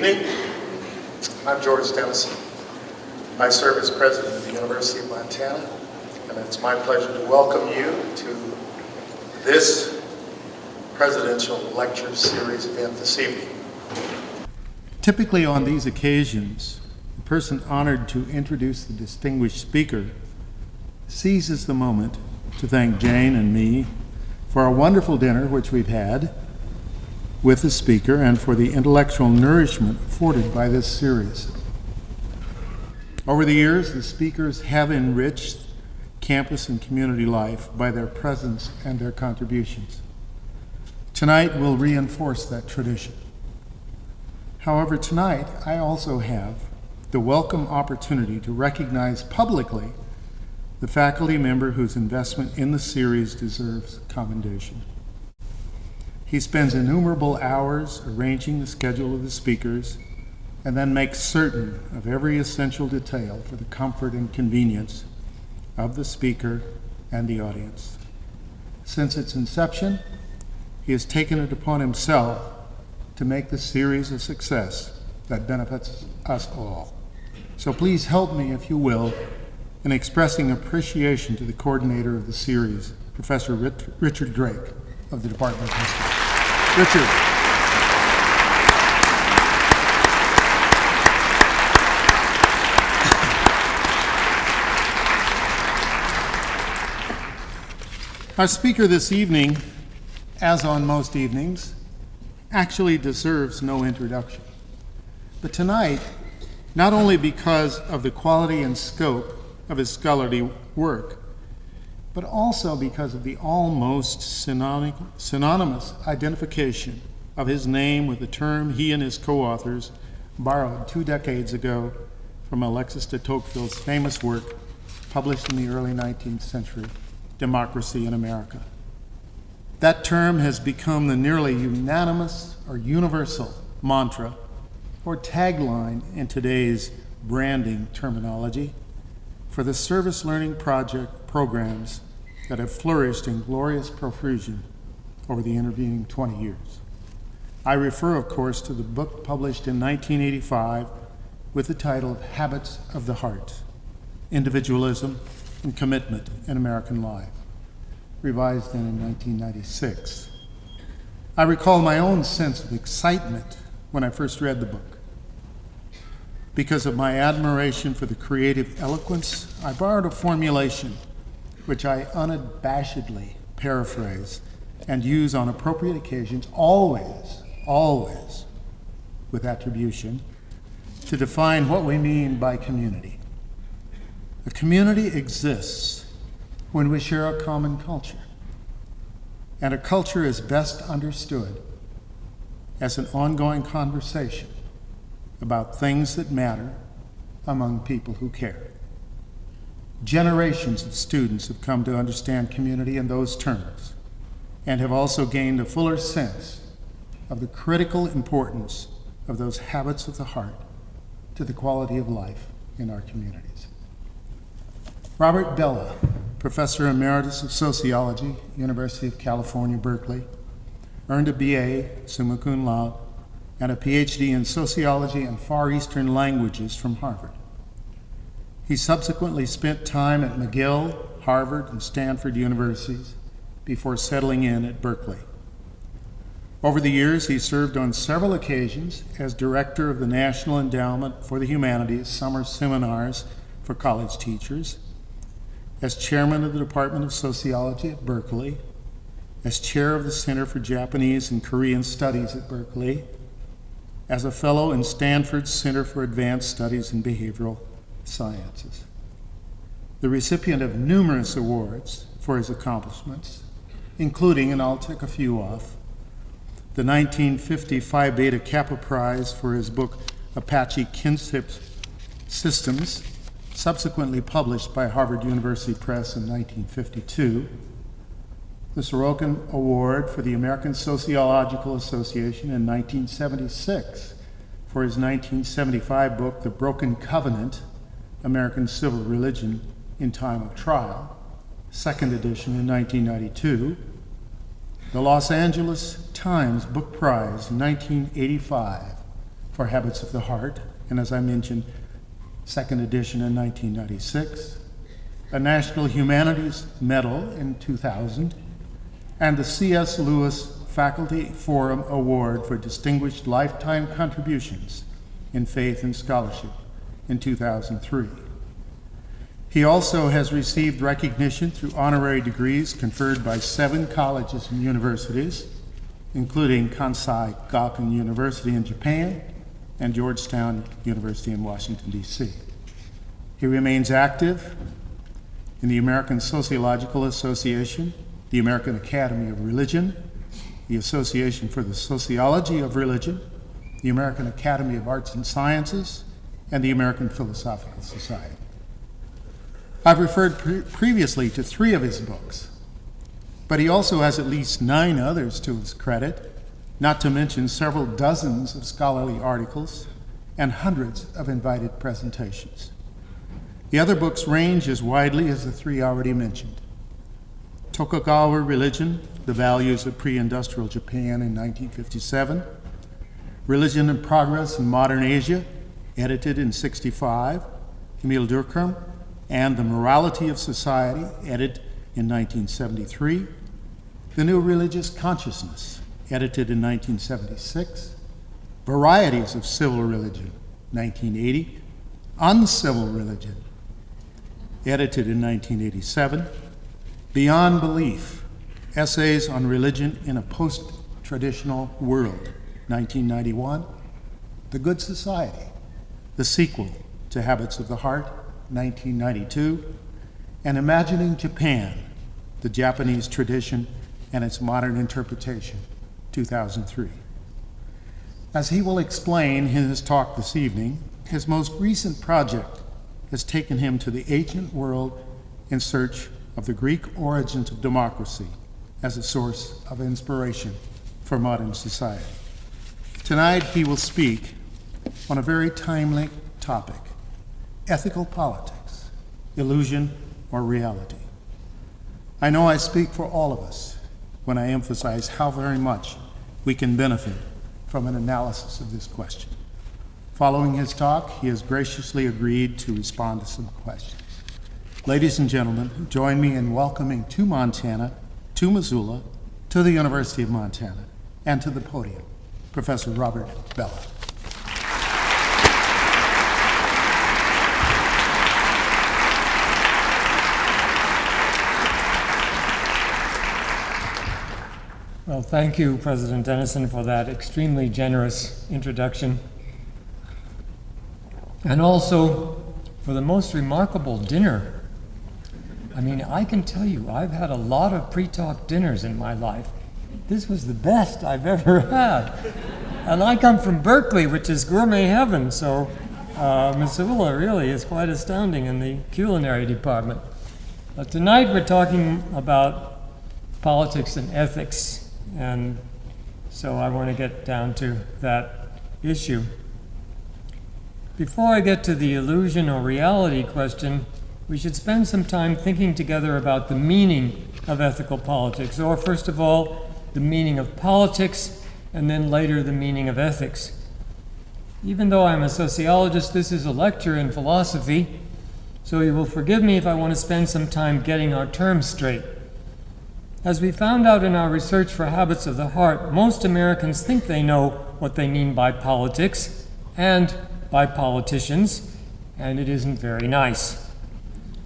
evening. I'm George Dennison. I serve as president of the University of Montana, and it's my pleasure to welcome you to this presidential lecture series event this evening. Typically on these occasions, the person honored to introduce the distinguished speaker seizes the moment to thank Jane and me for a wonderful dinner which we've had with the speaker and for the intellectual nourishment afforded by this series. Over the years, the speakers have enriched campus and community life by their presence and their contributions. Tonight will reinforce that tradition. However, tonight I also have the welcome opportunity to recognize publicly the faculty member whose investment in the series deserves commendation. He spends innumerable hours arranging the schedule of the speakers and then makes certain of every essential detail for the comfort and convenience of the speaker and the audience. Since its inception, he has taken it upon himself to make the series a success that benefits us all. So please help me, if you will, in expressing appreciation to the coordinator of the series, Professor Richard Drake of the Department of History. Richard. Our speaker this evening, as on most evenings, actually deserves no introduction. But tonight, not only because of the quality and scope of his scholarly work, but also because of the almost synonymous identification of his name with the term he and his co-authors borrowed 2 decades ago from Alexis de Tocqueville's famous work published in the early 19th century, Democracy in America. That term has become the nearly unanimous or universal mantra or tagline in today's branding terminology for the service learning programs that have flourished in glorious profusion over the intervening 20 years. I refer, of course, to the book published in 1985 with the title of Habits of the Heart, Individualism and Commitment in American Life, revised then in 1996. I recall my own sense of excitement when I first read the book. Because of my admiration for the creative eloquence, I borrowed a formulation which I unabashedly paraphrase and use on appropriate occasions, always with attribution, to define what we mean by community. A community exists when we share a common culture, and a culture is best understood as an ongoing conversation about things that matter among people who care. Generations of students have come to understand community in those terms and have also gained a fuller sense of the critical importance of those habits of the heart to the quality of life in our communities. Robert Bellah, Professor Emeritus of Sociology, University of California, Berkeley, earned a BA, summa cum laude, and a PhD in Sociology and Far Eastern Languages from Harvard. He subsequently spent time at McGill, Harvard, and Stanford universities before settling in at Berkeley. Over the years, he served on several occasions as director of the National Endowment for the Humanities Summer Seminars for College Teachers, as chairman of the Department of Sociology at Berkeley, as chair of the Center for Japanese and Korean Studies at Berkeley, as a fellow in Stanford's Center for Advanced Studies in Behavioral Sciences. The recipient of numerous awards for his accomplishments, including, and I'll tick a few off, the 1950 Phi Beta Kappa Prize for his book Apache Kinship Systems, subsequently published by Harvard University Press in 1952, the Sorokin Award for the American Sociological Association in 1976 for his 1975 book, The Broken Covenant, American Civil Religion in Time of Trial, second edition in 1992, the Los Angeles Times Book Prize in 1985 for Habits of the Heart, and as I mentioned, second edition in 1996, a National Humanities Medal in 2000, and the C.S. Lewis Faculty Forum Award for Distinguished Lifetime Contributions in Faith and Scholarship in 2003. He also has received recognition through honorary degrees conferred by 7 colleges and universities, including Kansai Gakuin University in Japan and Georgetown University in Washington, D.C. He remains active in the American Sociological Association, the American Academy of Religion, the Association for the Sociology of Religion, the American Academy of Arts and Sciences, and the American Philosophical Society. I've referred previously to 3 of his books, but he also has at least 9 others to his credit, not to mention several dozens of scholarly articles and hundreds of invited presentations. The other books range as widely as the 3 already mentioned. Tokugawa Religion, The Values of Pre-Industrial Japan in 1957, Religion and Progress in Modern Asia, edited in 1965, Emil Durkheim, and The Morality of Society, edited in 1973, The New Religious Consciousness, edited in 1976, Varieties of Civil Religion, 1980, Uncivil Religion, edited in 1987, Beyond Belief, Essays on Religion in a Post-Traditional World, 1991, The Good Society, the sequel to Habits of the Heart, 1992, and Imagining Japan, the Japanese Tradition and its Modern Interpretation, 2003. As he will explain in his talk this evening, his most recent project has taken him to the ancient world in search of the Greek origins of democracy as a source of inspiration for modern society. Tonight he will speak on a very timely topic: ethical politics, illusion or reality. I know I speak for all of us when I emphasize how very much we can benefit from an analysis of this question. Following his talk, he has graciously agreed to respond to some questions. Ladies and gentlemen, join me in welcoming to Montana, to Missoula, to the University of Montana, and to the podium, Professor Robert Bellah. Well, thank you, President Dennison, for that extremely generous introduction, and also for the most remarkable dinner. I mean, I can tell you, I've had a lot of pre-talk dinners in my life. This was the best I've ever had. And I come from Berkeley, which is gourmet heaven, so Missoula really is quite astounding in the culinary department. But tonight we're talking about politics and ethics, and so I want to get down to that issue. Before I get to the illusion or reality question, we should spend some time thinking together about the meaning of ethical politics, or first of all, the meaning of politics, and then later the meaning of ethics. Even though I'm a sociologist, this is a lecture in philosophy, so you will forgive me if I want to spend some time getting our terms straight. As we found out in our research for Habits of the Heart, most Americans think they know what they mean by politics and by politicians, and it isn't very nice.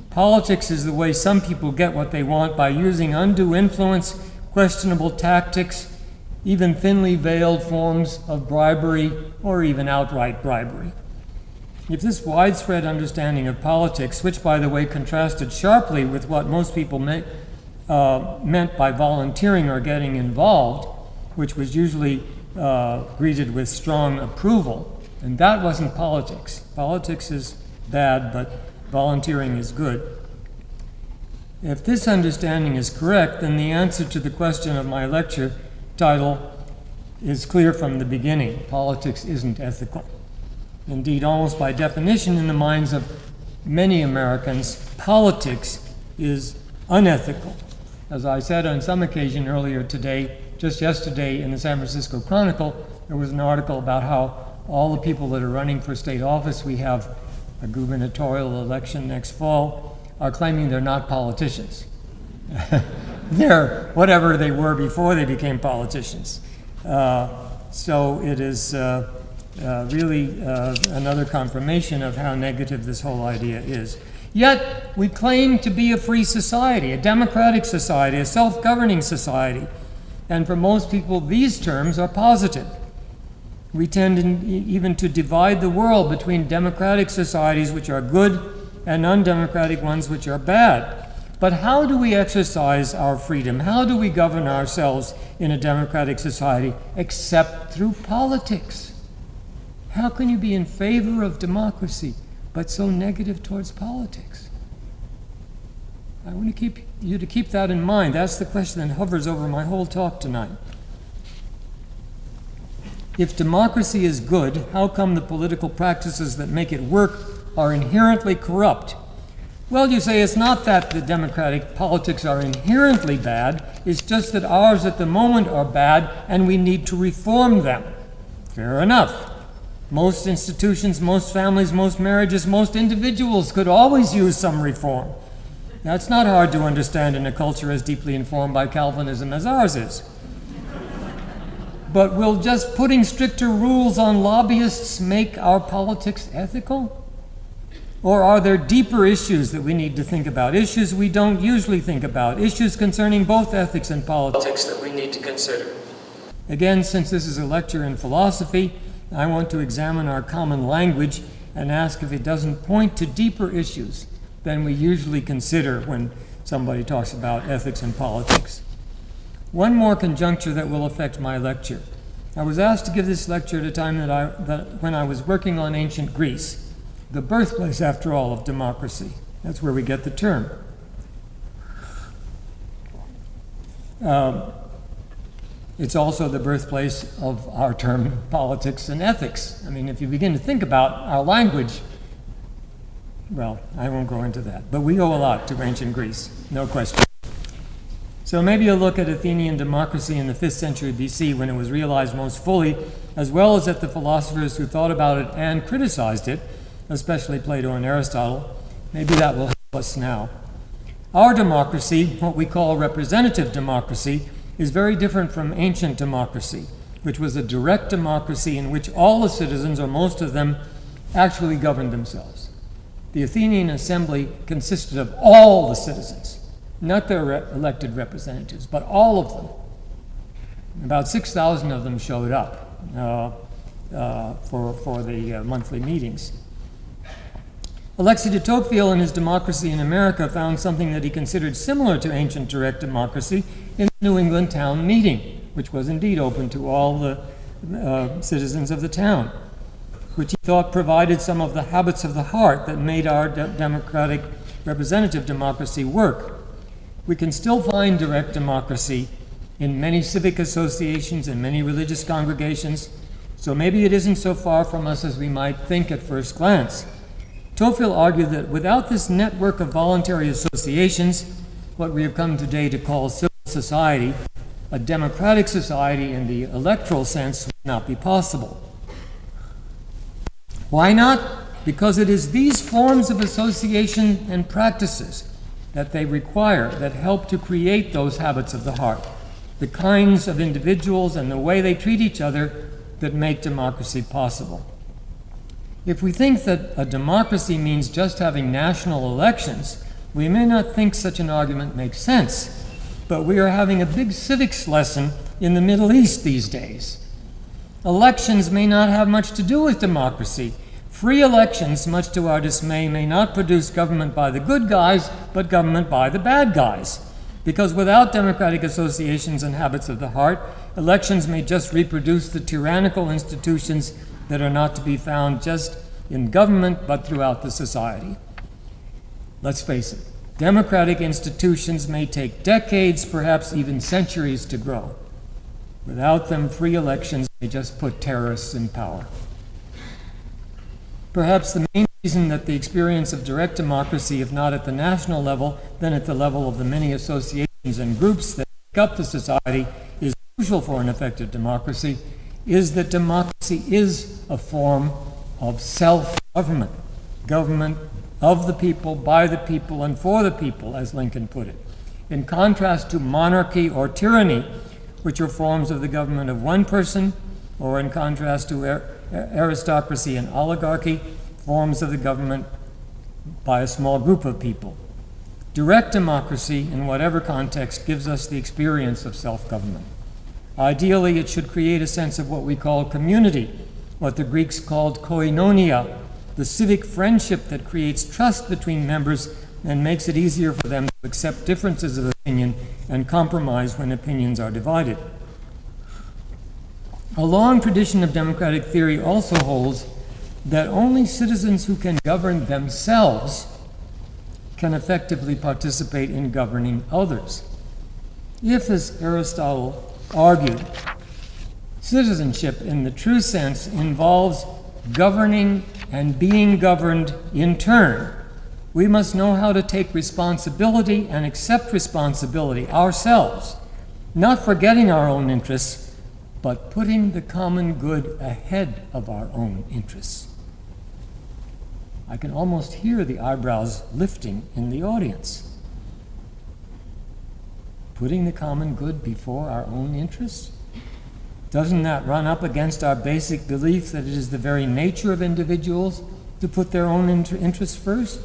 Politics is the way some people get what they want by using undue influence, questionable tactics, even thinly veiled forms of bribery, or even outright bribery. If this widespread understanding of politics, which by the way contrasted sharply with what most people meant by volunteering or getting involved, which was usually greeted with strong approval, and that wasn't politics. Politics is bad, but volunteering is good. If this understanding is correct, then the answer to the question of my lecture title is clear from the beginning. Politics isn't ethical. Indeed, almost by definition in the minds of many Americans, politics is unethical. As I said on some occasion earlier today, just yesterday in the San Francisco Chronicle, there was an article about how all the people that are running for state office, we have a gubernatorial election next fall, are claiming they're not politicians. They're whatever they were before they became politicians. So it is really another confirmation of how negative this whole idea is. Yet we claim to be a free society, a democratic society, a self-governing society. And for most people, these terms are positive. We tend even to divide the world between democratic societies, which are good, and undemocratic ones, which are bad. But how do we exercise our freedom? How do we govern ourselves in a democratic society except through politics? How can you be in favor of democracy but so negative towards politics? I want you to keep that in mind. That's the question that hovers over my whole talk tonight. If democracy is good, how come the political practices that make it work are inherently corrupt? Well, you say it's not that the democratic politics are inherently bad, it's just that ours at the moment are bad and we need to reform them. Fair enough. Most institutions, most families, most marriages, most individuals could always use some reform. That's not hard to understand in a culture as deeply informed by Calvinism as ours is. But will just putting stricter rules on lobbyists make our politics ethical? Or are there deeper issues that we need to think about, issues we don't usually think about, issues concerning both ethics and politics that we need to consider? Again, since this is a lecture in philosophy, I want to examine our common language and ask if it doesn't point to deeper issues than we usually consider when somebody talks about ethics and politics. One more conjuncture that will affect my lecture. I was asked to give this lecture at a time when I was working on ancient Greece, the birthplace, after all, of democracy. That's where we get the term. It's also the birthplace of our term politics and ethics. I mean, if you begin to think about our language, well, I won't go into that, but we owe a lot to ancient Greece, no question. So maybe a look at Athenian democracy in the 5th century BC when it was realized most fully, as well as at the philosophers who thought about it and criticized it, especially Plato and Aristotle. Maybe that will help us now. Our democracy, what we call representative democracy, is very different from ancient democracy, which was a direct democracy in which all the citizens, or most of them, actually governed themselves. The Athenian assembly consisted of all the citizens, not their elected representatives, but all of them. About 6,000 of them showed up for the monthly meetings. Alexis de Tocqueville, in his Democracy in America, found something that he considered similar to ancient direct democracy in the New England town meeting, which was indeed open to all the citizens of the town, which he thought provided some of the habits of the heart that made our democratic representative democracy work. We can still find direct democracy in many civic associations and many religious congregations, so maybe it isn't so far from us as we might think at first glance. Tocqueville argued that without this network of voluntary associations, what we have come today to call civil society, a democratic society in the electoral sense would not be possible. Why not? Because it is these forms of association and practices that they require that help to create those habits of the heart, the kinds of individuals and the way they treat each other that make democracy possible. If we think that a democracy means just having national elections, we may not think such an argument makes sense, but we are having a big civics lesson in the Middle East these days. Elections may not have much to do with democracy. Free elections, much to our dismay, may not produce government by the good guys, but government by the bad guys. Because without democratic associations and habits of the heart, elections may just reproduce the tyrannical institutions that are not to be found just in government, but throughout the society. Let's face it, democratic institutions may take decades, perhaps even centuries to grow. Without them, free elections may just put terrorists in power. Perhaps the main reason that the experience of direct democracy, if not at the national level, then at the level of the many associations and groups that make up the society, is crucial for an effective democracy, is that democracy is a form of self-government, government of the people, by the people, and for the people, as Lincoln put it. In contrast to monarchy or tyranny, which are forms of the government of one person, or in contrast to aristocracy and oligarchy, forms of the government by a small group of people. Direct democracy, in whatever context, gives us the experience of self-government. Ideally, it should create a sense of what we call community, what the Greeks called koinonia, the civic friendship that creates trust between members and makes it easier for them to accept differences of opinion and compromise when opinions are divided. A long tradition of democratic theory also holds that only citizens who can govern themselves can effectively participate in governing others. If, as Aristotle argued, citizenship in the true sense involves governing and being governed in turn, we must know how to take responsibility and accept responsibility ourselves, not forgetting our own interests, but putting the common good ahead of our own interests. I can almost hear the eyebrows lifting in the audience. Putting the common good before our own interests? Doesn't that run up against our basic belief that it is the very nature of individuals to put their own interests first?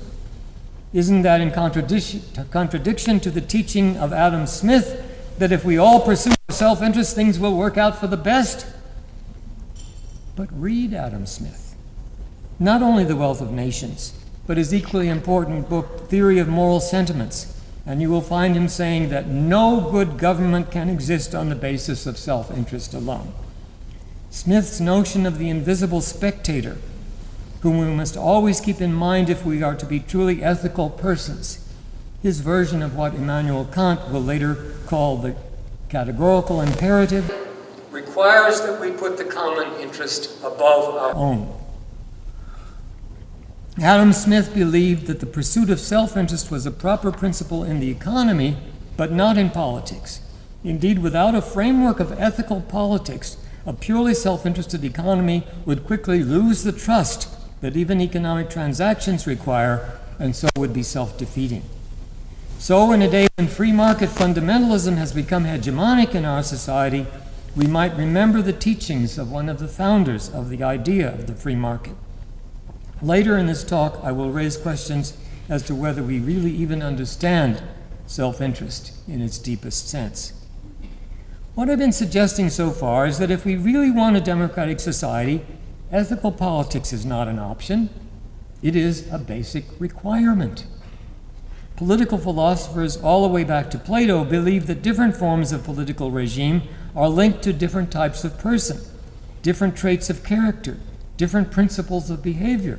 Isn't that in contradiction to the teaching of Adam Smith that if we all pursue our self-interest, things will work out for the best? But read Adam Smith. Not only The Wealth of Nations, but his equally important book, Theory of Moral Sentiments, and you will find him saying that no good government can exist on the basis of self-interest alone. Smith's notion of the invisible spectator, whom we must always keep in mind if we are to be truly ethical persons, his version of what Immanuel Kant will later call the categorical imperative, requires that we put the common interest above our own. Adam Smith believed that the pursuit of self-interest was a proper principle in the economy, but not in politics. Indeed, without a framework of ethical politics, a purely self-interested economy would quickly lose the trust that even economic transactions require, and so would be self-defeating. So, in a day when free market fundamentalism has become hegemonic in our society, we might remember the teachings of one of the founders of the idea of the free market. Later in this talk, I will raise questions as to whether we really even understand self-interest in its deepest sense. What I've been suggesting so far is that if we really want a democratic society, ethical politics is not an option. It is a basic requirement. Political philosophers all the way back to Plato believe that different forms of political regime are linked to different types of person, different traits of character, different principles of behavior.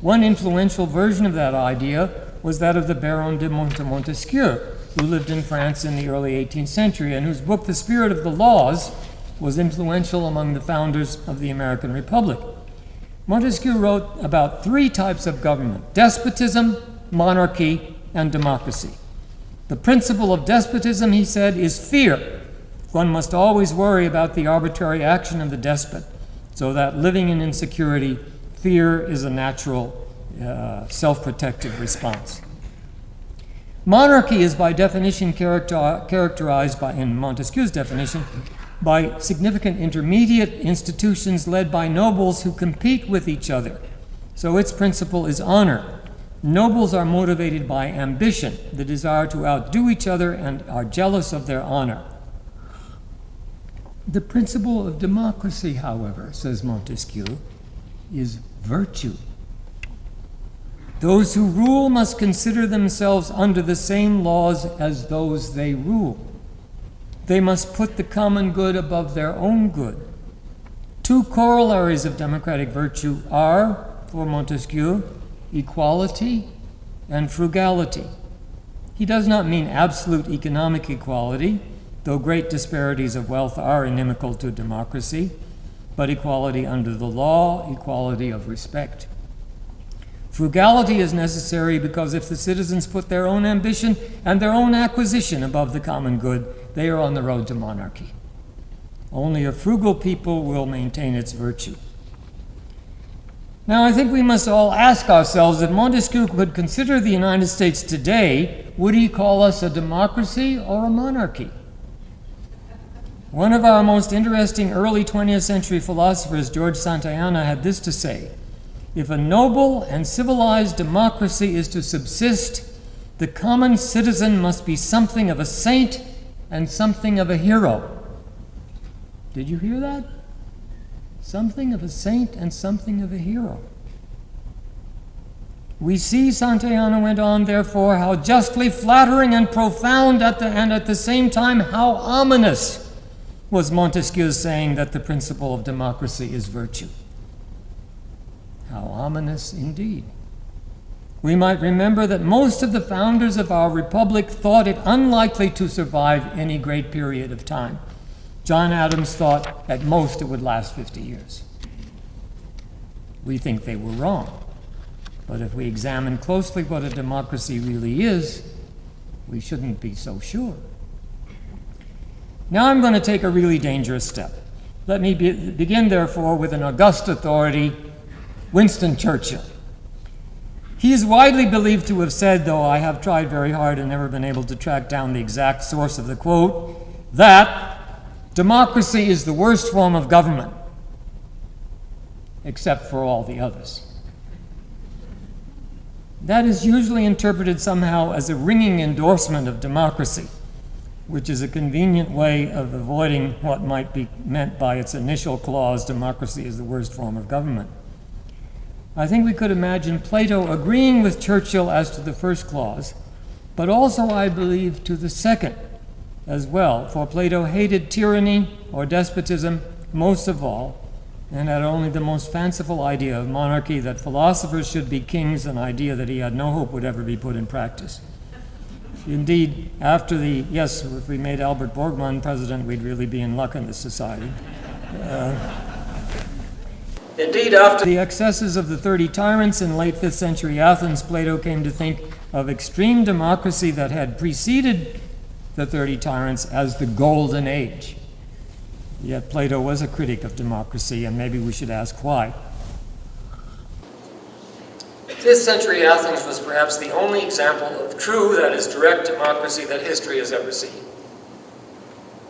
One influential version of that idea was that of the Baron de Montesquieu, who lived in France in the early 18th century and whose book, The Spirit of the Laws, was influential among the founders of the American Republic. Montesquieu wrote about three types of government: despotism, monarchy, and democracy. The principle of despotism, he said, is fear. One must always worry about the arbitrary action of the despot, so that living in insecurity, fear is a natural self-protective response. Monarchy is by definition characterized by, in Montesquieu's definition, by significant intermediate institutions led by nobles who compete with each other. So its principle is honor. Nobles are motivated by ambition, the desire to outdo each other, and are jealous of their honor. The principle of democracy, however, says Montesquieu, is virtue. Those who rule must consider themselves under the same laws as those they rule. They must put the common good above their own good. Two corollaries of democratic virtue are, for Montesquieu, equality and frugality. He does not mean absolute economic equality, though great disparities of wealth are inimical to democracy, but equality under the law, equality of respect. Frugality is necessary because if the citizens put their own ambition and their own acquisition above the common good, they are on the road to monarchy. Only a frugal people will maintain its virtue. Now, I think we must all ask ourselves, if Montesquieu could consider the United States today, would he call us a democracy or a monarchy? One of our most interesting early 20th century philosophers, George Santayana, had this to say: if a noble and civilized democracy is to subsist, the common citizen must be something of a saint and something of a hero. Did you hear that? Something of a saint and something of a hero. We see, Santayana went on, therefore, how justly flattering and profound and at the same time how ominous was Montesquieu's saying that the principle of democracy is virtue. How ominous indeed. We might remember that most of the founders of our republic thought it unlikely to survive any great period of time. John Adams thought at most it would last 50 years. We think they were wrong. But if we examine closely what a democracy really is, we shouldn't be so sure. Now I'm going to take a really dangerous step. Let me begin, therefore, with an august authority, Winston Churchill. He is widely believed to have said, though I have tried very hard and never been able to track down the exact source of the quote, that democracy is the worst form of government, except for all the others. That is usually interpreted somehow as a ringing endorsement of democracy, which is a convenient way of avoiding what might be meant by its initial clause, democracy is the worst form of government. I think we could imagine Plato agreeing with Churchill as to the first clause, but also, I believe, to the second as well, for Plato hated tyranny or despotism most of all, and had only the most fanciful idea of monarchy, that philosophers should be kings, an idea that he had no hope would ever be put in practice. Indeed, after if we made Albert Borgmann president, we'd really be in luck in this society. Indeed, after the excesses of the 30 tyrants in late 5th century Athens, Plato came to think of extreme democracy that had preceded the 30 tyrants as the golden age. Yet Plato was a critic of democracy, and maybe we should ask why. 5th century Athens was perhaps the only example of true, that is, direct democracy that history has ever seen.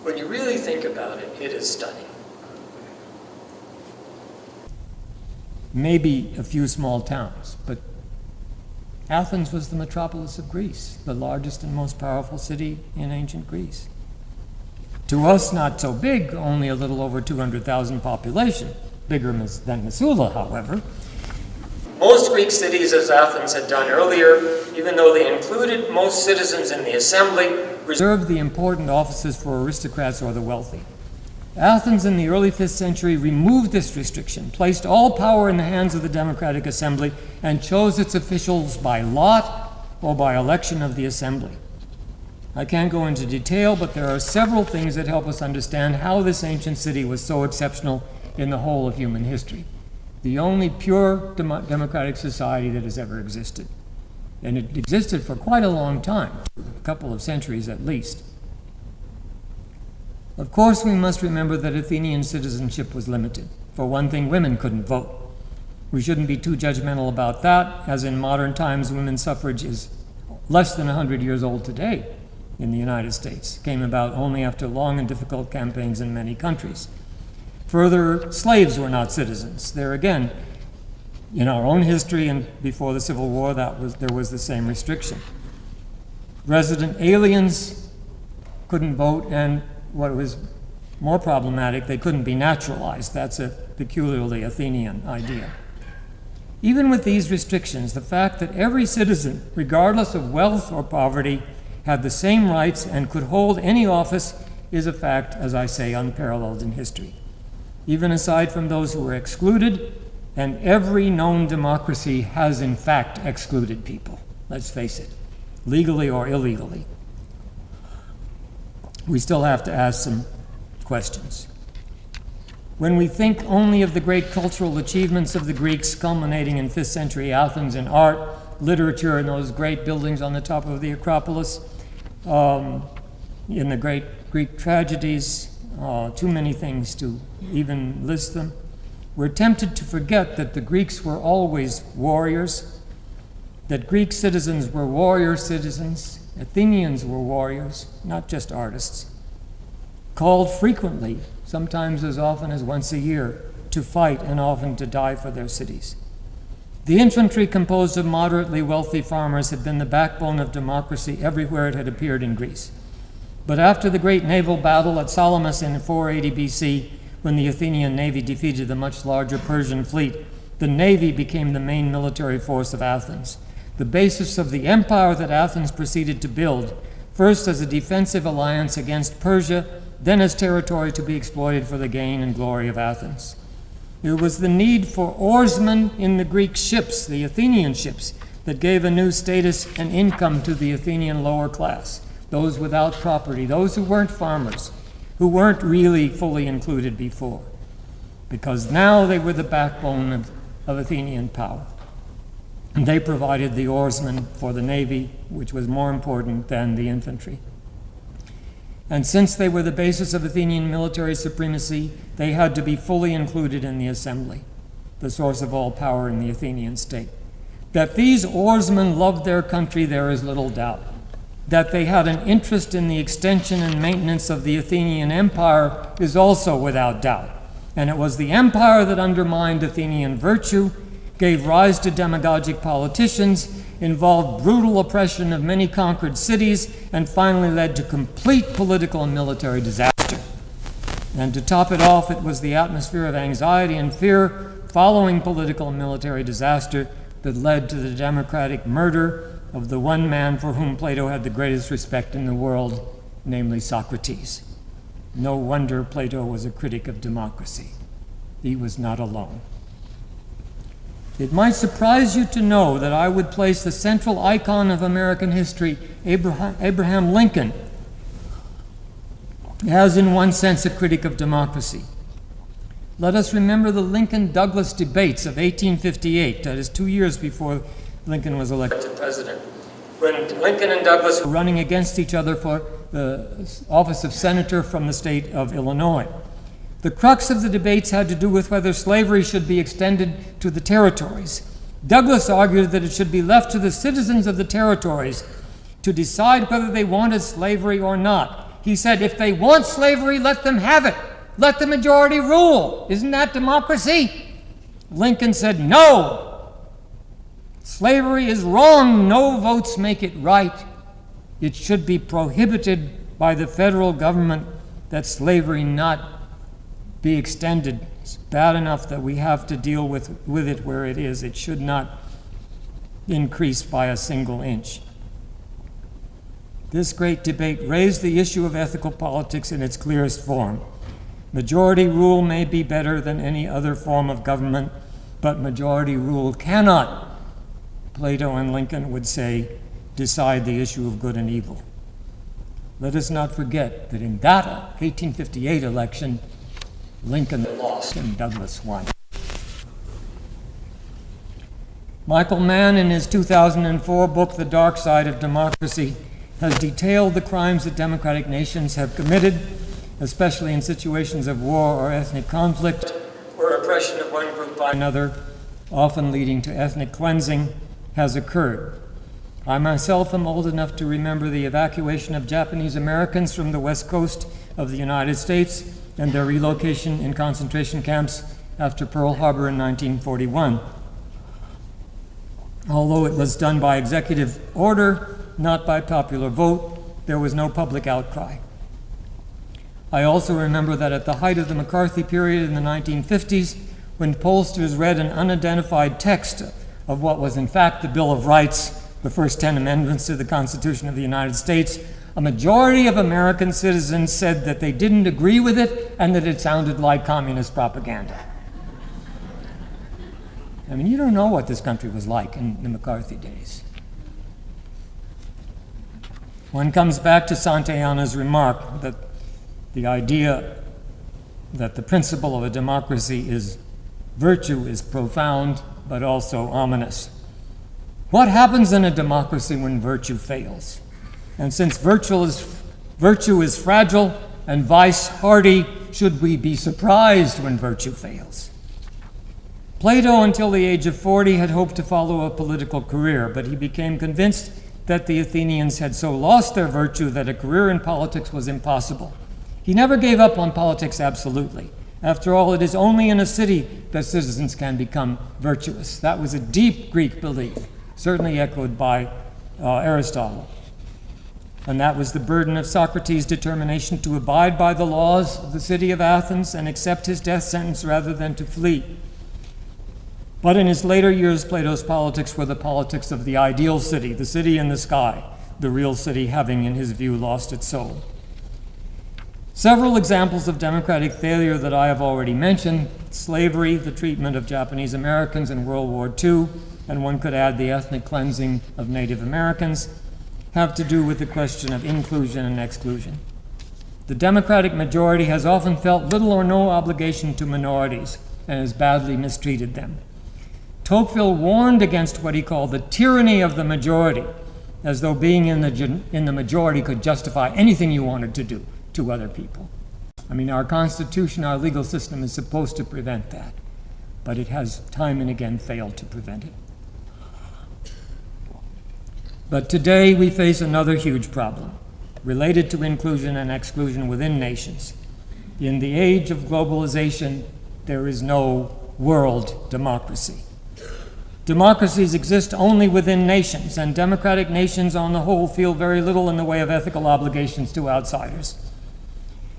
When you really think about it, it is stunning. Maybe a few small towns, but Athens was the metropolis of Greece, the largest and most powerful city in ancient Greece. To us, not so big, only a little over 200,000 population, bigger than Missoula, however. Most Greek cities, as Athens had done earlier, even though they included most citizens in the assembly, reserved the important offices for aristocrats or the wealthy. Athens in the early 5th century removed this restriction, placed all power in the hands of the democratic assembly, and chose its officials by lot or by election of the assembly. I can't go into detail, but there are several things that help us understand how this ancient city was so exceptional in the whole of human history. The only pure democratic society that has ever existed. And it existed for quite a long time, a couple of centuries at least. Of course, we must remember that Athenian citizenship was limited. For one thing, women couldn't vote. We shouldn't be too judgmental about that, as in modern times, women's suffrage is less than 100 years old today in the United States. It came about only after long and difficult campaigns in many countries. Further, slaves were not citizens. There again, in our own history and before the Civil War, there was the same restriction. Resident aliens couldn't vote, and what was more problematic, they couldn't be naturalized. That's a peculiarly Athenian idea. Even with these restrictions, the fact that every citizen, regardless of wealth or poverty, had the same rights and could hold any office is a fact, as I say, unparalleled in history. Even aside from those who were excluded, and every known democracy has in fact excluded people, let's face it, legally or illegally. We still have to ask some questions. When we think only of the great cultural achievements of the Greeks, culminating in 5th century Athens in art, literature, and those great buildings on the top of the Acropolis, in the great Greek tragedies, too many things to even list them. We're tempted to forget that the Greeks were always warriors, that Greek citizens were warrior citizens, Athenians were warriors, not just artists, called frequently, sometimes as often as once a year, to fight and often to die for their cities. The infantry, composed of moderately wealthy farmers, had been the backbone of democracy everywhere it had appeared in Greece. But after the great naval battle at Salamis in 480 BC, when the Athenian navy defeated the much larger Persian fleet, the navy became the main military force of Athens, the basis of the empire that Athens proceeded to build, first as a defensive alliance against Persia, then as territory to be exploited for the gain and glory of Athens. It was the need for oarsmen in the Greek ships, the Athenian ships, that gave a new status and income to the Athenian lower class, those without property, those who weren't farmers, who weren't really fully included before, because now they were the backbone of Athenian power. And they provided the oarsmen for the navy, which was more important than the infantry. And since they were the basis of Athenian military supremacy, they had to be fully included in the assembly, the source of all power in the Athenian state. That these oarsmen loved their country, there is little doubt. That they had an interest in the extension and maintenance of the Athenian empire is also without doubt. And it was the empire that undermined Athenian virtue, gave rise to demagogic politicians, involved brutal oppression of many conquered cities, and finally led to complete political and military disaster. And to top it off, it was the atmosphere of anxiety and fear following political and military disaster that led to the democratic murder of the one man for whom Plato had the greatest respect in the world, namely Socrates. No wonder Plato was a critic of democracy. He was not alone. It might surprise you to know that I would place the central icon of American history, Abraham Lincoln, as in one sense a critic of democracy. Let us remember the Lincoln-Douglas debates of 1858, that is 2 years before Lincoln was elected president, when Lincoln and Douglas were running against each other for the office of senator from the state of Illinois. The crux of the debates had to do with whether slavery should be extended to the territories. Douglas argued that it should be left to the citizens of the territories to decide whether they wanted slavery or not. He said, if they want slavery, let them have it. Let the majority rule. Isn't that democracy? Lincoln said, no. Slavery is wrong. No votes make it right. It should be prohibited by the federal government that slavery not be extended. It's bad enough that we have to deal with it where it is. It should not increase by a single inch. This great debate raised the issue of ethical politics in its clearest form. Majority rule may be better than any other form of government, but majority rule cannot, Plato and Lincoln would say, decide the issue of good and evil. Let us not forget that in that 1858 election, Lincoln lost and Douglas won. Michael Mann, in his 2004 book, The Dark Side of Democracy, has detailed the crimes that democratic nations have committed, especially in situations of war or ethnic conflict, where oppression of one group by another, often leading to ethnic cleansing, has occurred. I myself am old enough to remember the evacuation of Japanese Americans from the west coast of the United States and their relocation in concentration camps after Pearl Harbor in 1941. Although it was done by executive order, not by popular vote, there was no public outcry. I also remember that at the height of the McCarthy period in the 1950s, when pollsters read an unidentified text of what was in fact the Bill of Rights, the first 10 amendments to the Constitution of the United States, a majority of American citizens said that they didn't agree with it and that it sounded like communist propaganda. I mean, you don't know what this country was like in the McCarthy days. One comes back to Santayana's remark that the idea that the principle of a democracy is virtue is profound but also ominous. What happens in a democracy when virtue fails? And since virtue is fragile, and vice hardy should we be surprised when virtue fails. Plato, until the age of 40, had hoped to follow a political career, but he became convinced that the Athenians had so lost their virtue that a career in politics was impossible. He never gave up on politics absolutely. After all, it is only in a city that citizens can become virtuous. That was a deep Greek belief, certainly echoed by Aristotle. And that was the burden of Socrates' determination to abide by the laws of the city of Athens and accept his death sentence rather than to flee. But in his later years, Plato's politics were the politics of the ideal city, the city in the sky, the real city having, in his view, lost its soul. Several examples of democratic failure that I have already mentioned: slavery, the treatment of Japanese Americans in World War II, and one could add the ethnic cleansing of Native Americans, have to do with the question of inclusion and exclusion. The Democratic majority has often felt little or no obligation to minorities and has badly mistreated them. Tocqueville warned against what he called the tyranny of the majority, as though being in the majority could justify anything you wanted to do to other people. I mean, our Constitution, our legal system is supposed to prevent that, but it has time and again failed to prevent it. But today we face another huge problem related to inclusion and exclusion within nations. In the age of globalization, there is no world democracy. Democracies exist only within nations, and democratic nations on the whole feel very little in the way of ethical obligations to outsiders.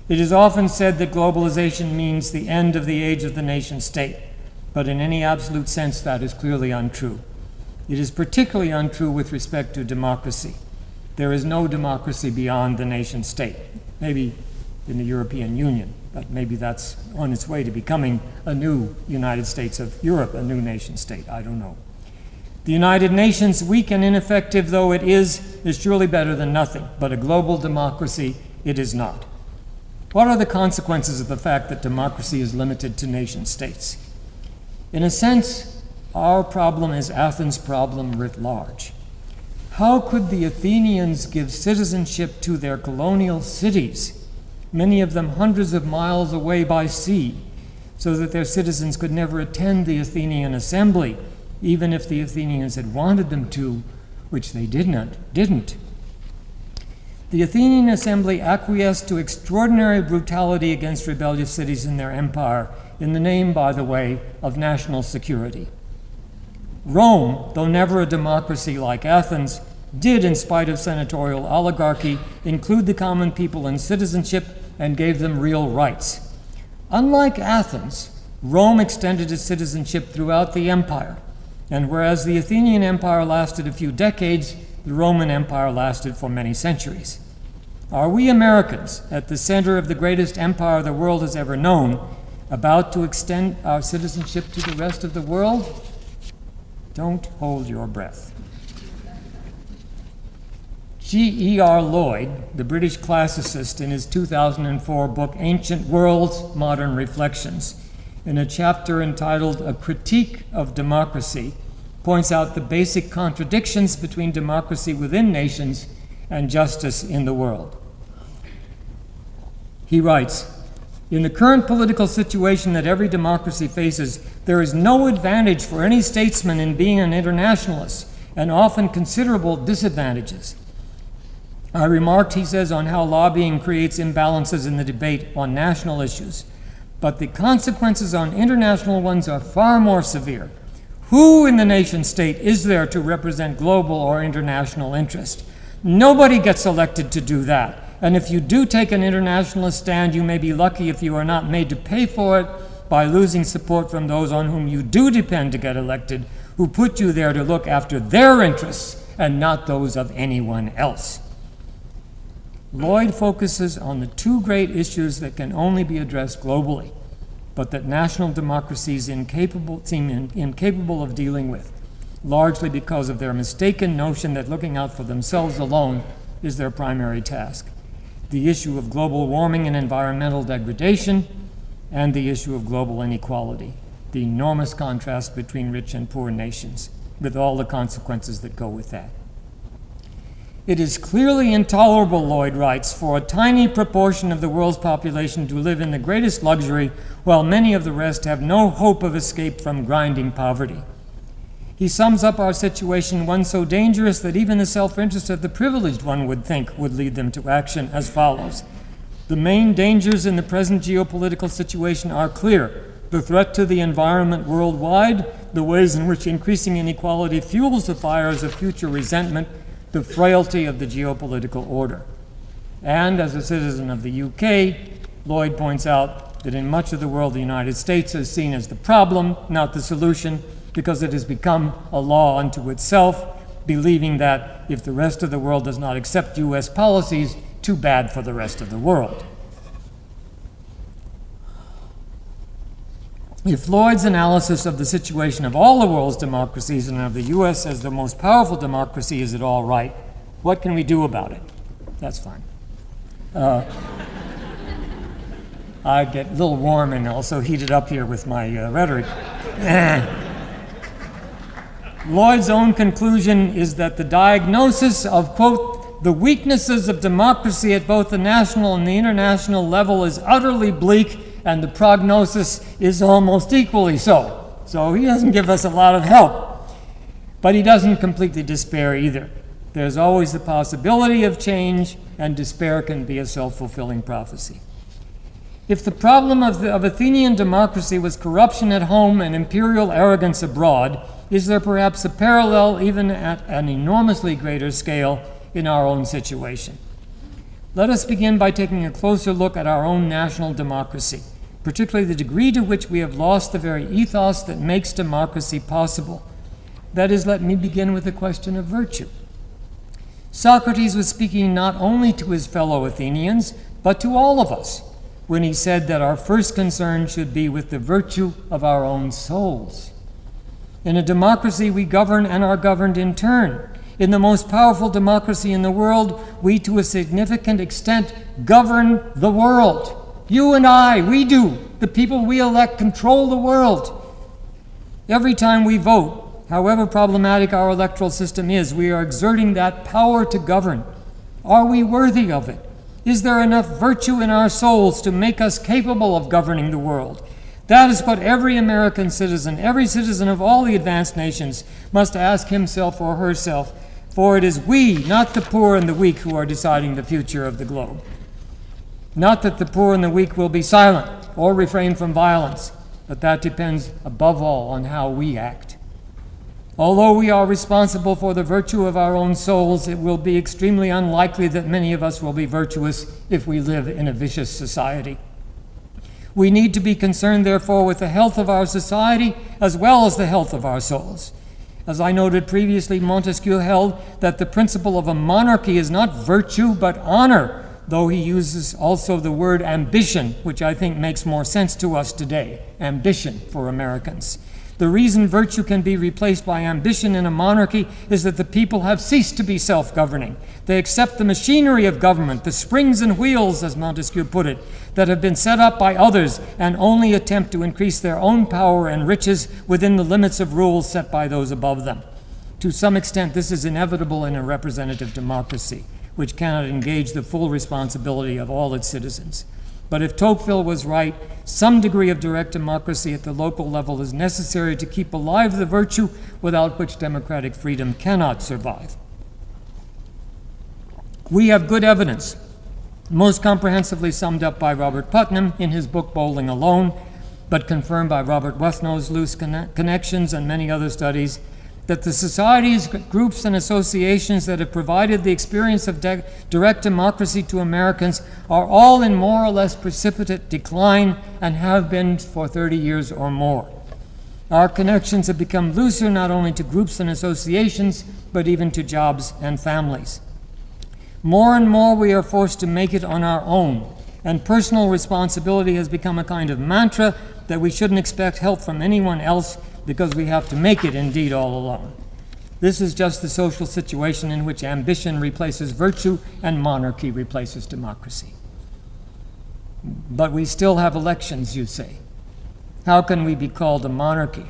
It is often said that globalization means the end of the age of the nation state, but in any absolute sense that is clearly untrue. It is particularly untrue with respect to democracy. There is no democracy beyond the nation state, maybe in the European Union, but maybe that's on its way to becoming a new United States of Europe, a new nation state, I don't know. The United Nations, weak and ineffective though it is surely better than nothing, but a global democracy it is not. What are the consequences of the fact that democracy is limited to nation states? In a sense, our problem is Athens' problem writ large. How could the Athenians give citizenship to their colonial cities, many of them hundreds of miles away by sea, so that their citizens could never attend the Athenian assembly, even if the Athenians had wanted them to, which they didn't. The Athenian assembly acquiesced to extraordinary brutality against rebellious cities in their empire, in the name, by the way, of national security. Rome, though never a democracy like Athens, did, in spite of senatorial oligarchy, include the common people in citizenship and gave them real rights. Unlike Athens, Rome extended its citizenship throughout the empire, and whereas the Athenian empire lasted a few decades, the Roman Empire lasted for many centuries. Are we Americans, at the center of the greatest empire the world has ever known, about to extend our citizenship to the rest of the world? Don't hold your breath. G.E.R. Lloyd, the British classicist, in his 2004 book Ancient Worlds, Modern Reflections, in a chapter entitled A Critique of Democracy, points out the basic contradictions between democracy within nations and justice in the world. He writes, "In the current political situation that every democracy faces, there is no advantage for any statesman in being an internationalist, and often considerable disadvantages. I remarked," he says, "on how lobbying creates imbalances in the debate on national issues, but the consequences on international ones are far more severe. Who in the nation state is there to represent global or international interest? Nobody gets elected to do that. And if you do take an internationalist stand, you may be lucky if you are not made to pay for it by losing support from those on whom you do depend to get elected, who put you there to look after their interests and not those of anyone else." Lloyd focuses on the two great issues that can only be addressed globally, but that national democracies seem incapable of dealing with, largely because of their mistaken notion that looking out for themselves alone is their primary task: the issue of global warming and environmental degradation, and the issue of global inequality, the enormous contrast between rich and poor nations, with all the consequences that go with that. It is clearly intolerable, Lloyd writes, for a tiny proportion of the world's population to live in the greatest luxury, while many of the rest have no hope of escape from grinding poverty. He sums up our situation, one so dangerous that even the self-interest of the privileged, one would think, would lead them to action, as follows. The main dangers in the present geopolitical situation are clear. The threat to the environment worldwide, the ways in which increasing inequality fuels the fires of future resentment, the frailty of the geopolitical order. And as a citizen of the UK, Lloyd points out that in much of the world, the United States is seen as the problem, not the solution, because it has become a law unto itself, believing that if the rest of the world does not accept US policies, too bad for the rest of the world. If Lloyd's analysis of the situation of all the world's democracies and of the US as the most powerful democracy is at all right, what can we do about it? That's fine. I get a little warm and also heated up here with my rhetoric. Lloyd's own conclusion is that the diagnosis of, quote, the weaknesses of democracy at both the national and the international level is utterly bleak, and the prognosis is almost equally so. So he doesn't give us a lot of help. But he doesn't completely despair either. There's always the possibility of change, and despair can be a self-fulfilling prophecy. If the problem of Athenian democracy was corruption at home and imperial arrogance abroad, is there perhaps a parallel, even at an enormously greater scale, in our own situation? Let us begin by taking a closer look at our own national democracy, particularly the degree to which we have lost the very ethos that makes democracy possible. That is, let me begin with the question of virtue. Socrates was speaking not only to his fellow Athenians, but to all of us, when he said that our first concern should be with the virtue of our own souls. In a democracy, we govern and are governed in turn. In the most powerful democracy in the world, we to a significant extent govern the world. You and I, we do. The people we elect control the world. Every time we vote, however problematic our electoral system is, we are exerting that power to govern. Are we worthy of it? Is there enough virtue in our souls to make us capable of governing the world? That is what every American citizen, every citizen of all the advanced nations, must ask himself or herself, for it is we, not the poor and the weak, who are deciding the future of the globe. Not that the poor and the weak will be silent or refrain from violence, but that depends above all on how we act. Although we are responsible for the virtue of our own souls, it will be extremely unlikely that many of us will be virtuous if we live in a vicious society. We need to be concerned, therefore, with the health of our society as well as the health of our souls. As I noted previously, Montesquieu held that the principle of a monarchy is not virtue but honor, though he uses also the word ambition, which I think makes more sense to us today, ambition for Americans. The reason virtue can be replaced by ambition in a monarchy is that the people have ceased to be self-governing. They accept the machinery of government, the springs and wheels, as Montesquieu put it, that have been set up by others, and only attempt to increase their own power and riches within the limits of rules set by those above them. To some extent, this is inevitable in a representative democracy, which cannot engage the full responsibility of all its citizens. But if Tocqueville was right, some degree of direct democracy at the local level is necessary to keep alive the virtue without which democratic freedom cannot survive. We have good evidence, most comprehensively summed up by Robert Putnam in his book Bowling Alone, but confirmed by Robert Wethnow's loose connections and many other studies, that the societies, groups, and associations that have provided the experience of direct democracy to Americans are all in more or less precipitate decline and have been for 30 years or more. Our connections have become looser not only to groups and associations, but even to jobs and families. More and more we are forced to make it on our own, and personal responsibility has become a kind of mantra that we shouldn't expect help from anyone else because we have to make it indeed all alone. This is just the social situation in which ambition replaces virtue and monarchy replaces democracy. But we still have elections, you say. How can we be called a monarchy?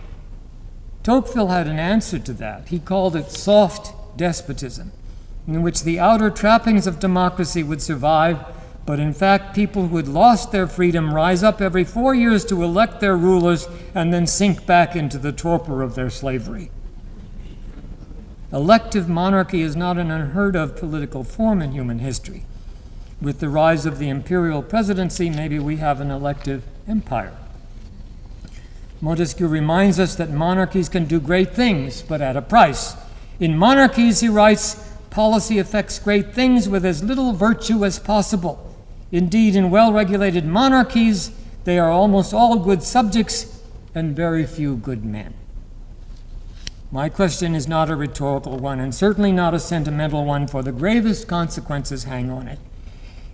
Tocqueville had an answer to that. He called it soft despotism. in which the outer trappings of democracy would survive, but in fact people who had lost their freedom rise up every 4 years to elect their rulers and then sink back into the torpor of their slavery. Elective monarchy is not an unheard of political form in human history. With the rise of the imperial presidency, maybe we have an elective empire. Montesquieu reminds us that monarchies can do great things, but at a price. In monarchies, he writes, policy affects great things with as little virtue as possible. Indeed, in well-regulated monarchies, they are almost all good subjects and very few good men. My question is not a rhetorical one, and certainly not a sentimental one, for the gravest consequences hang on it.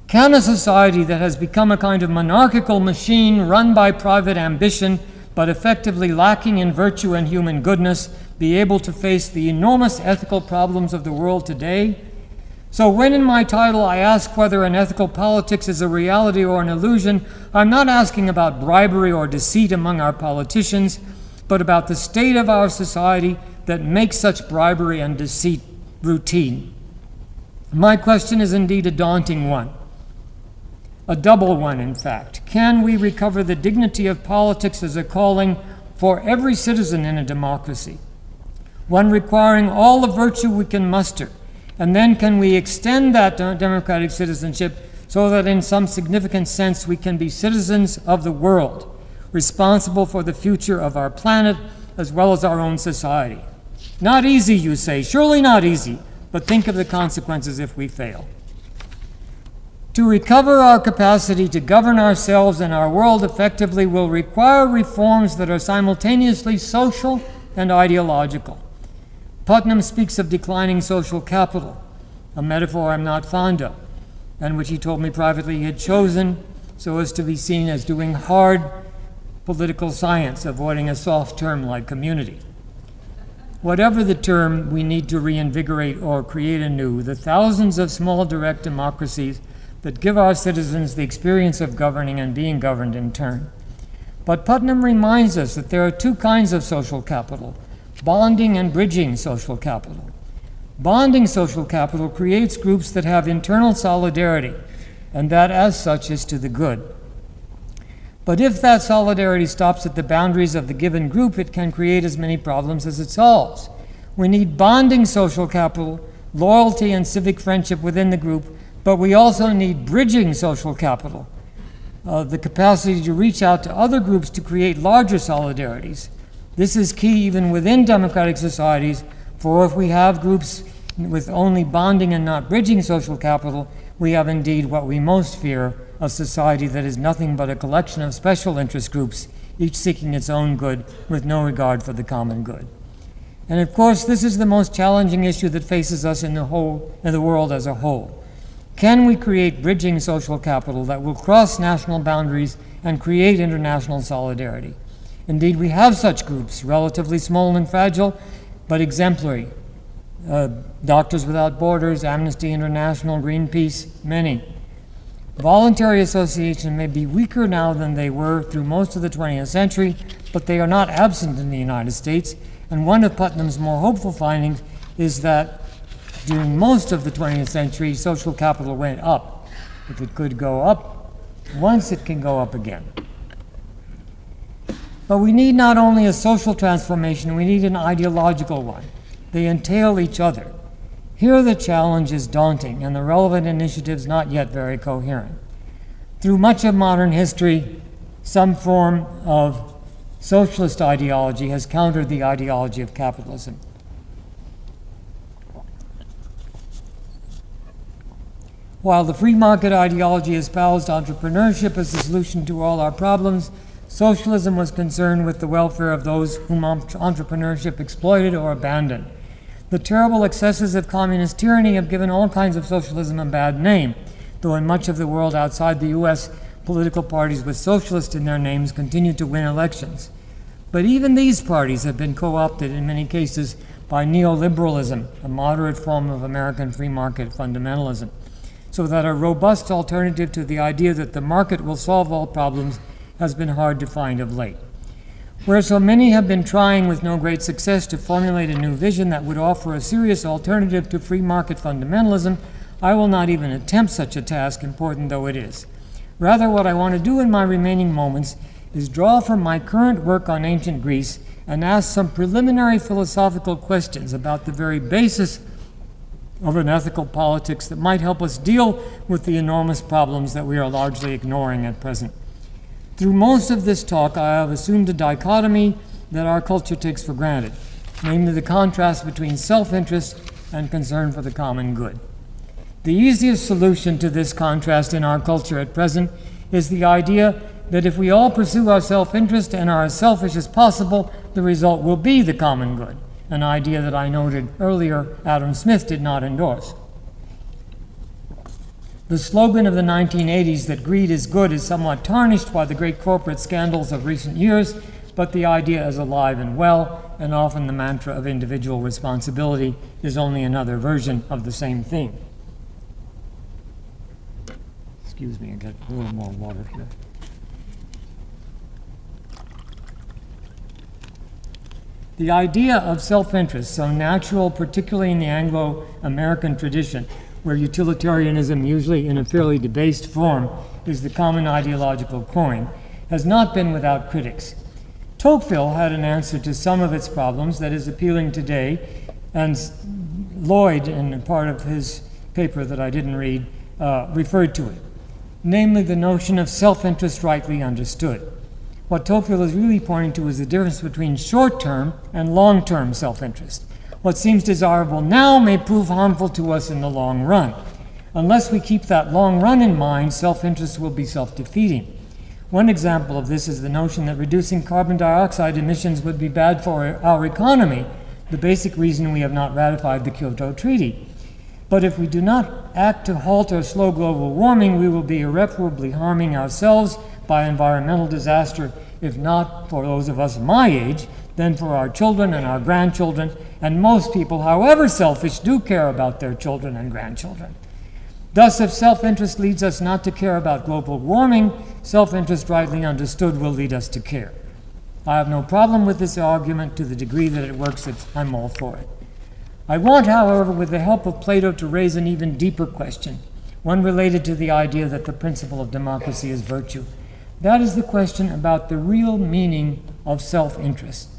Can a society that has become a kind of monarchical machine run by private ambition, but effectively lacking in virtue and human goodness, be able to face the enormous ethical problems of the world today? So when in my title I ask whether an ethical politics is a reality or an illusion, I'm not asking about bribery or deceit among our politicians, but about the state of our society that makes such bribery and deceit routine. My question is indeed a daunting one. A double one, in fact. Can we recover the dignity of politics as a calling for every citizen in a democracy? One requiring all the virtue we can muster. And then can we extend that democratic citizenship so that in some significant sense we can be citizens of the world, responsible for the future of our planet as well as our own society? Not easy, you say. Surely not easy, but think of the consequences if we fail. To recover our capacity to govern ourselves and our world effectively will require reforms that are simultaneously social and ideological. Putnam speaks of declining social capital, a metaphor I'm not fond of, and which he told me privately he had chosen so as to be seen as doing hard political science, avoiding a soft term like community. Whatever the term, we need to reinvigorate or create anew the thousands of small direct democracies that give our citizens the experience of governing and being governed in turn. But Putnam reminds us that there are two kinds of social capital: bonding and bridging social capital. Bonding social capital creates groups that have internal solidarity, and that as such is to the good. But if that solidarity stops at the boundaries of the given group, it can create as many problems as it solves. We need bonding social capital, loyalty and civic friendship within the group, but we also need bridging social capital, the capacity to reach out to other groups to create larger solidarities. This is key even within democratic societies, for if we have groups with only bonding and not bridging social capital, we have indeed what we most fear, a society that is nothing but a collection of special interest groups, each seeking its own good with no regard for the common good. And of course, this is the most challenging issue that faces us in the world as a whole. Can we create bridging social capital that will cross national boundaries and create international solidarity? Indeed, we have such groups, relatively small and fragile, but exemplary. Doctors Without Borders, Amnesty International, Greenpeace, many. Voluntary associations may be weaker now than they were through most of the 20th century, but they are not absent in the United States. And one of Putnam's more hopeful findings is that during most of the 20th century, social capital went up. If it could go up once, it can go up again. But we need not only a social transformation, we need an ideological one. They entail each other. Here the challenge is daunting and the relevant initiatives not yet very coherent. Through much of modern history, some form of socialist ideology has countered the ideology of capitalism. While the free market ideology espoused entrepreneurship as the solution to all our problems, socialism was concerned with the welfare of those whom entrepreneurship exploited or abandoned. The terrible excesses of communist tyranny have given all kinds of socialism a bad name, though in much of the world outside the U.S., political parties with socialist in their names continue to win elections. But even these parties have been co-opted in many cases by neoliberalism, a moderate form of American free market fundamentalism, so that a robust alternative to the idea that the market will solve all problems has been hard to find of late. Where so many have been trying with no great success to formulate a new vision that would offer a serious alternative to free market fundamentalism, I will not even attempt such a task, important though it is. Rather, what I want to do in my remaining moments is draw from my current work on ancient Greece and ask some preliminary philosophical questions about the very basis of an ethical politics that might help us deal with the enormous problems that we are largely ignoring at present. Through most of this talk, I have assumed a dichotomy that our culture takes for granted, namely the contrast between self-interest and concern for the common good. The easiest solution to this contrast in our culture at present is the idea that if we all pursue our self-interest and are as selfish as possible, the result will be the common good, an idea that I noted earlier Adam Smith did not endorse. The slogan of the 1980s that greed is good is somewhat tarnished by the great corporate scandals of recent years, but the idea is alive and well, and often the mantra of individual responsibility is only another version of the same thing. Excuse me, I got a little more water here. The idea of self-interest, so natural, particularly in the Anglo-American tradition, where utilitarianism, usually in a fairly debased form, is the common ideological coin, has not been without critics. Tocqueville had an answer to some of its problems that is appealing today, and Lloyd, in part of his paper that I didn't read, referred to it, namely the notion of self-interest rightly understood. What Tocqueville is really pointing to is the difference between short-term and long-term self-interest. What seems desirable now may prove harmful to us in the long run. Unless we keep that long run in mind, self-interest will be self-defeating. One example of this is the notion that reducing carbon dioxide emissions would be bad for our economy, the basic reason we have not ratified the Kyoto Treaty. But if we do not act to halt or slow global warming, we will be irreparably harming ourselves by environmental disaster, if not for those of us my age, then for our children and our grandchildren, and most people, however selfish, do care about their children and grandchildren. Thus, if self-interest leads us not to care about global warming, self-interest rightly understood will lead us to care. I have no problem with this argument to the degree that it works, I'm all for it. I want, however, with the help of Plato, to raise an even deeper question, one related to the idea that the principle of democracy is virtue. That is the question about the real meaning of self-interest,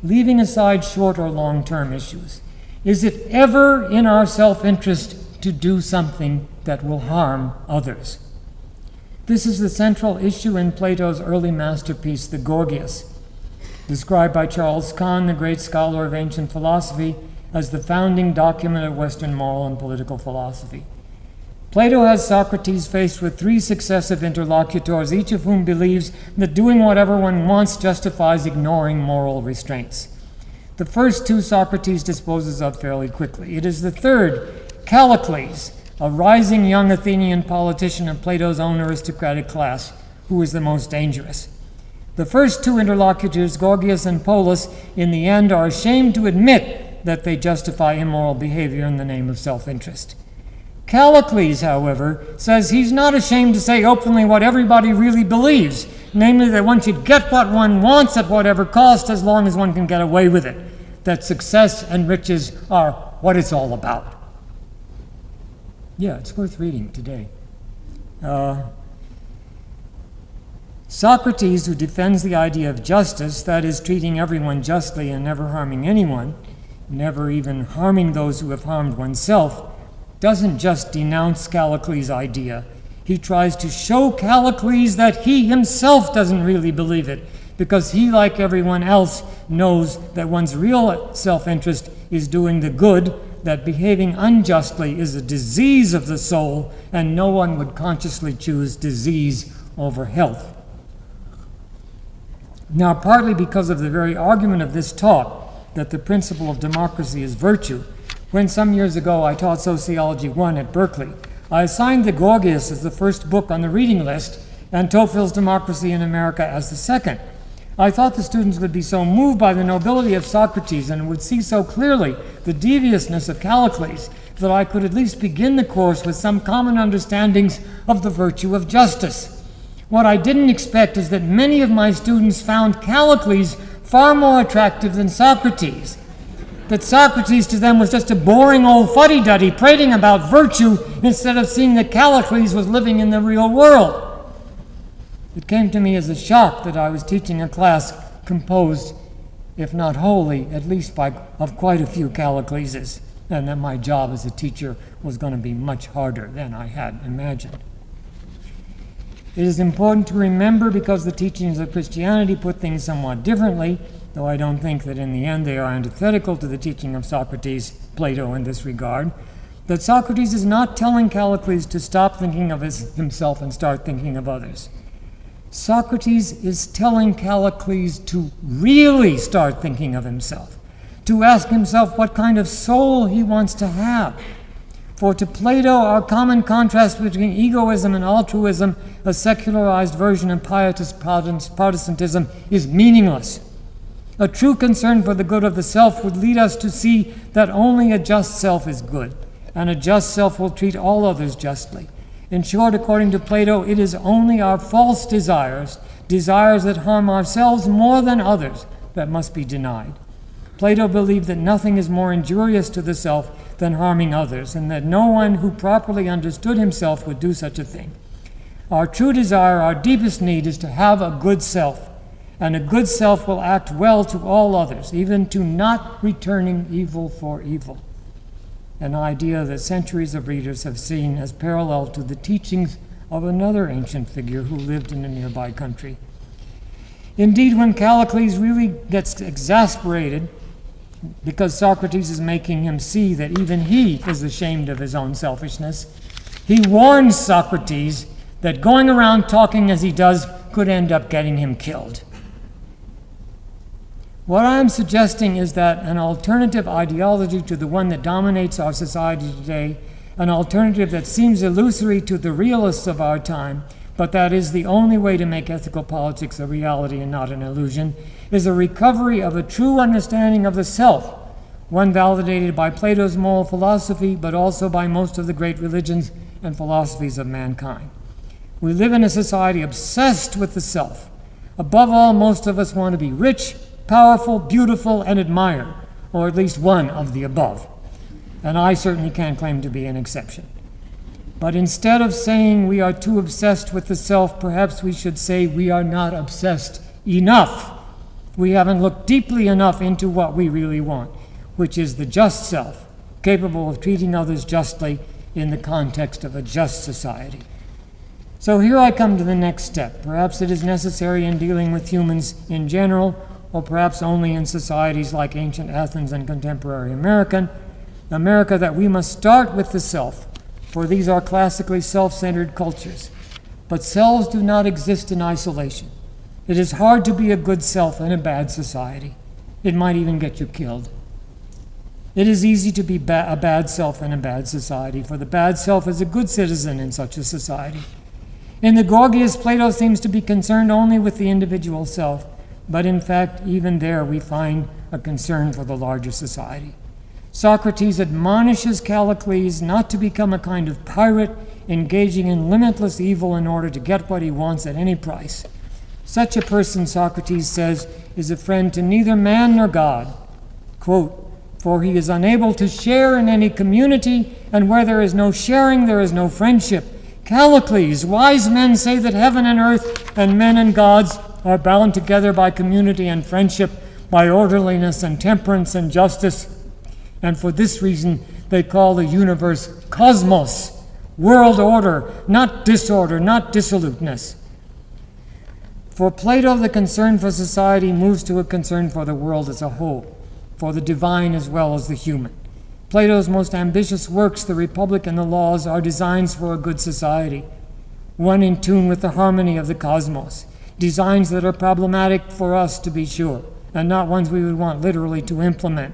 leaving aside short or long-term issues. Is it ever in our self-interest to do something that will harm others? This is the central issue in Plato's early masterpiece, the Gorgias, described by Charles Kahn, the great scholar of ancient philosophy, as the founding document of Western moral and political philosophy. Plato has Socrates faced with three successive interlocutors, each of whom believes that doing whatever one wants justifies ignoring moral restraints. The first two Socrates disposes of fairly quickly. It is the third, Callicles, a rising young Athenian politician of Plato's own aristocratic class, who is the most dangerous. The first two interlocutors, Gorgias and Polus, in the end are ashamed to admit that they justify immoral behavior in the name of self-interest. Callicles, however, says he's not ashamed to say openly what everybody really believes, namely that one should get what one wants at whatever cost as long as one can get away with it, that success and riches are what it's all about. Yeah, it's worth reading today. Socrates, who defends the idea of justice, that is, treating everyone justly and never harming anyone, never even harming those who have harmed oneself, doesn't just denounce Callicles' idea. He tries to show Callicles that he himself doesn't really believe it, because he, like everyone else, knows that one's real self-interest is doing the good, that behaving unjustly is a disease of the soul, and no one would consciously choose disease over health. Now, partly because of the very argument of this talk, that the principle of democracy is virtue, when some years ago I taught Sociology 1 at Berkeley, I assigned the Gorgias as the first book on the reading list and Tocqueville's Democracy in America as the second. I thought the students would be so moved by the nobility of Socrates and would see so clearly the deviousness of Callicles that I could at least begin the course with some common understandings of the virtue of justice. What I didn't expect is that many of my students found Callicles far more attractive than Socrates. That Socrates to them was just a boring old fuddy-duddy prating about virtue instead of seeing that Callicles was living in the real world. It came to me as a shock that I was teaching a class composed, if not wholly, at least of quite a few Callicleses, and that my job as a teacher was going to be much harder than I had imagined. It is important to remember, because the teachings of Christianity put things somewhat differently, though I don't think that in the end they are antithetical to the teaching of Socrates, Plato in this regard, that Socrates is not telling Callicles to stop thinking of himself and start thinking of others. Socrates is telling Callicles to really start thinking of himself, to ask himself what kind of soul he wants to have. For to Plato, our common contrast between egoism and altruism, a secularized version of pietist Protestantism, is meaningless. A true concern for the good of the self would lead us to see that only a just self is good, and a just self will treat all others justly. In short, according to Plato, it is only our false desires, desires that harm ourselves more than others, that must be denied. Plato believed that nothing is more injurious to the self than harming others, and that no one who properly understood himself would do such a thing. Our true desire, our deepest need, is to have a good self, and a good self will act well to all others, even to not returning evil for evil, an idea that centuries of readers have seen as parallel to the teachings of another ancient figure who lived in a nearby country. Indeed, when Callicles really gets exasperated because Socrates is making him see that even he is ashamed of his own selfishness, he warns Socrates that going around talking as he does could end up getting him killed. What I am suggesting is that an alternative ideology to the one that dominates our society today, an alternative that seems illusory to the realists of our time, but that is the only way to make ethical politics a reality and not an illusion, is a recovery of a true understanding of the self, one validated by Plato's moral philosophy, but also by most of the great religions and philosophies of mankind. We live in a society obsessed with the self. Above all, most of us want to be rich, powerful, beautiful, and admired, or at least one of the above. And I certainly can't claim to be an exception. But instead of saying we are too obsessed with the self, perhaps we should say we are not obsessed enough. We haven't looked deeply enough into what we really want, which is the just self, capable of treating others justly in the context of a just society. So here I come to the next step. Perhaps it is necessary in dealing with humans in general, or perhaps only in societies like ancient Athens and contemporary America, that we must start with the self, for these are classically self-centered cultures. But selves do not exist in isolation. It is hard to be a good self in a bad society. It might even get you killed. It is easy to be a bad self in a bad society, for the bad self is a good citizen in such a society. In the Gorgias, Plato seems to be concerned only with the individual self, but in fact, even there we find a concern for the larger society. Socrates admonishes Callicles not to become a kind of pirate engaging in limitless evil in order to get what he wants at any price. Such a person, Socrates says, is a friend to neither man nor God. Quote, "For he is unable to share in any community, and where there is no sharing, there is no friendship. Callicles, wise men say that heaven and earth and men and gods are bound together by community and friendship, by orderliness and temperance and justice. And for this reason, they call the universe cosmos, world order, not disorder, not dissoluteness." For Plato, the concern for society moves to a concern for the world as a whole, for the divine as well as the human. Plato's most ambitious works, the Republic and the Laws, are designs for a good society, one in tune with the harmony of the cosmos. Designs that are problematic for us, to be sure, and not ones we would want literally to implement,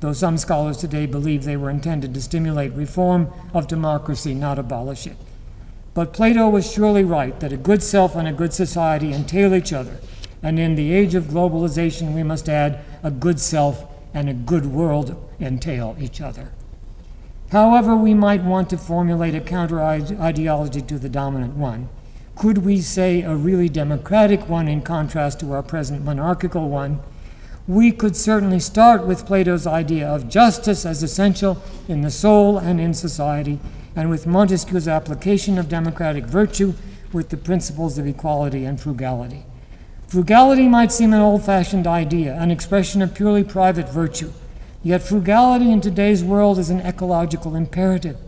though some scholars today believe they were intended to stimulate reform of democracy, not abolish it. But Plato was surely right that a good self and a good society entail each other, and in the age of globalization we must add a good self and a good world entail each other. However, we might want to formulate a counter-ideology to the dominant one. Could we say a really democratic one in contrast to our present monarchical one? We could certainly start with Plato's idea of justice as essential in the soul and in society, and with Montesquieu's application of democratic virtue with the principles of equality and frugality. Frugality might seem an old-fashioned idea, an expression of purely private virtue. Yet frugality in today's world is an ecological imperative.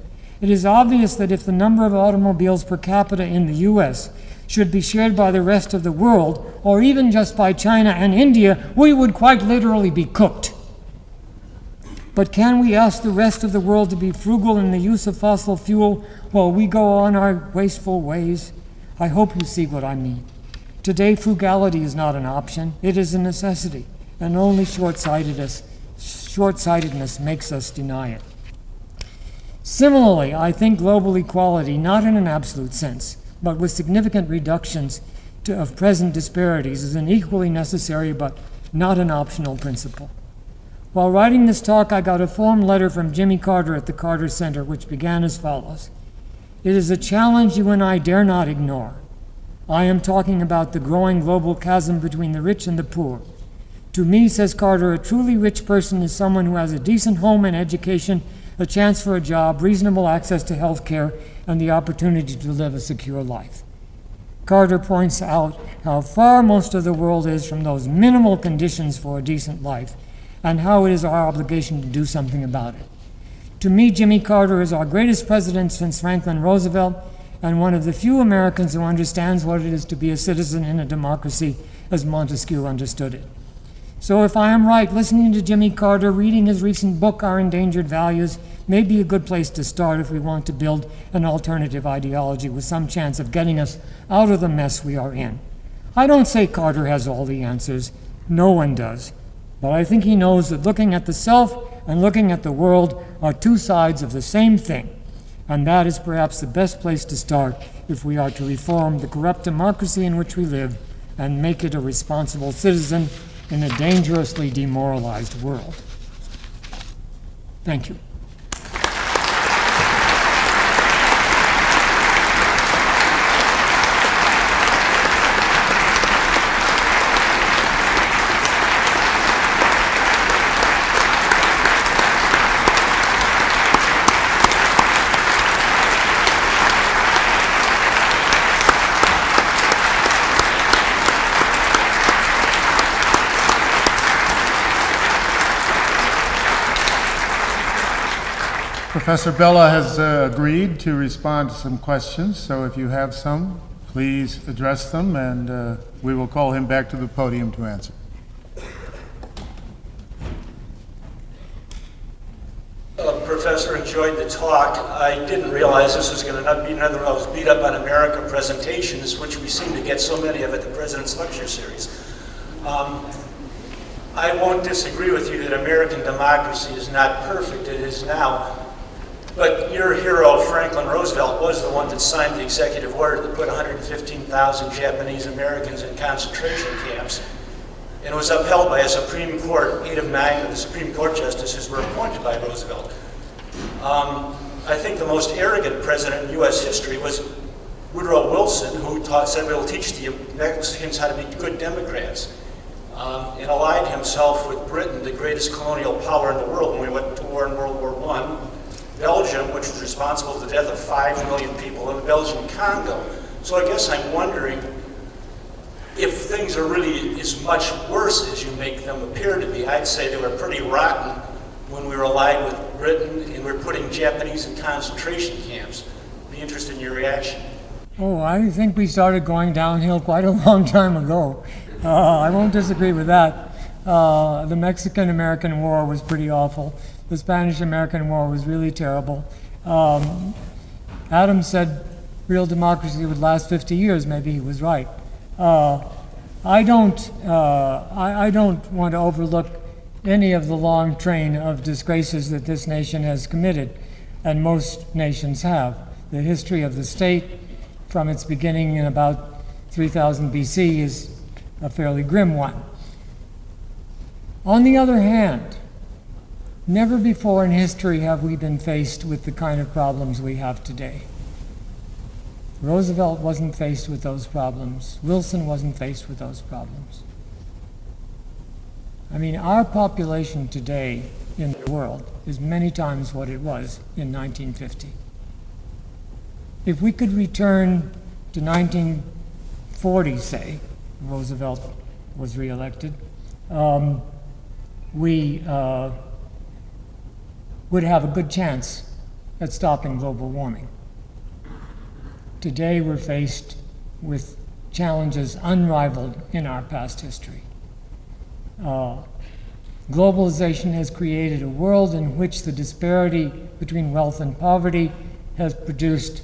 It is obvious that if the number of automobiles per capita in the US should be shared by the rest of the world, or even just by China and India, we would quite literally be cooked. But can we ask the rest of the world to be frugal in the use of fossil fuel while we go on our wasteful ways? I hope you see what I mean. Today, frugality is not an option, it is a necessity, and only short-sightedness makes us deny it. Similarly, I think global equality, not in an absolute sense, but with significant reductions of present disparities, is an equally necessary but not an optional principle. While writing this talk, I got a form letter from Jimmy Carter at the Carter Center, which began as follows. It is a challenge you and I dare not ignore. I am talking about the growing global chasm between the rich and the poor. To me, says Carter, a truly rich person is someone who has a decent home and education, a chance for a job, reasonable access to health care, and the opportunity to live a secure life. Carter points out how far most of the world is from those minimal conditions for a decent life, and how it is our obligation to do something about it. To me, Jimmy Carter is our greatest president since Franklin Roosevelt, and one of the few Americans who understands what it is to be a citizen in a democracy as Montesquieu understood it. So if I am right, listening to Jimmy Carter, reading his recent book, Our Endangered Values, may be a good place to start if we want to build an alternative ideology with some chance of getting us out of the mess we are in. I don't say Carter has all the answers. No one does. But I think he knows that looking at the self and looking at the world are two sides of the same thing. And that is perhaps the best place to start if we are to reform the corrupt democracy in which we live and make it a responsible citizen in a dangerously demoralized world. Thank you. Professor Bellah has agreed to respond to some questions, so if you have some, please address them, and we will call him back to the podium to answer. Professor, enjoyed the talk. I didn't realize this was going to be another of those beat up on America presentations, which we seem to get so many of at the President's Lecture Series. I won't disagree with you that American democracy is not perfect. It is now. But your hero, Franklin Roosevelt, was the one that signed the executive order that put 115,000 Japanese Americans in concentration camps. And it was upheld by a Supreme Court. 8 of 9 of the Supreme Court justices were appointed by Roosevelt. I think the most arrogant president in U.S. history was Woodrow Wilson, who said, we'll teach the Mexicans how to be good Democrats. And allied himself with Britain, the greatest colonial power in the world, when we went to war in World War I. Belgium, which was responsible for the death of 5 million people in the Belgian Congo. So I guess I'm wondering if things are really as much worse as you make them appear to be. I'd say they were pretty rotten when we were allied with Britain and we're putting Japanese in concentration camps. Be interested in your reaction. Oh, I think we started going downhill quite a long time ago. I won't disagree with that. The Mexican-American War was pretty awful. The Spanish-American War was really terrible. Adam said real democracy would last 50 years. Maybe he was right. I don't want to overlook any of the long train of disgraces that this nation has committed, and most nations have. The history of the state from its beginning in about 3000 BC is a fairly grim one. On the other hand, never before in history have we been faced with the kind of problems we have today. Roosevelt wasn't faced with those problems. Wilson wasn't faced with those problems. I mean, our population today in the world is many times what it was in 1950. If we could return to 1940, say, Roosevelt was reelected, we would have a good chance at stopping global warming. Today we're faced with challenges unrivaled in our past history. Globalization has created a world in which the disparity between wealth and poverty has produced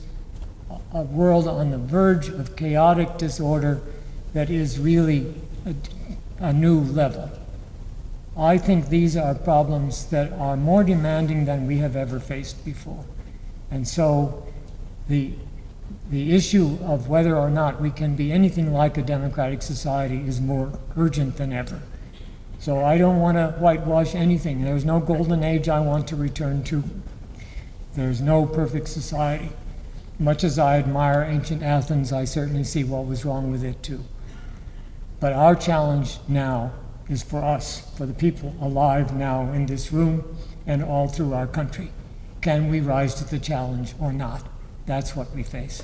a world on the verge of chaotic disorder that is really a new level. I think these are problems that are more demanding than we have ever faced before. And so the issue of whether or not we can be anything like a democratic society is more urgent than ever. So I don't want to whitewash anything. There's no golden age I want to return to. There's no perfect society. Much as I admire ancient Athens, I certainly see what was wrong with it too. But our challenge now is for us, for the people alive now in this room and all through our country. Can we rise to the challenge or not? That's what we face.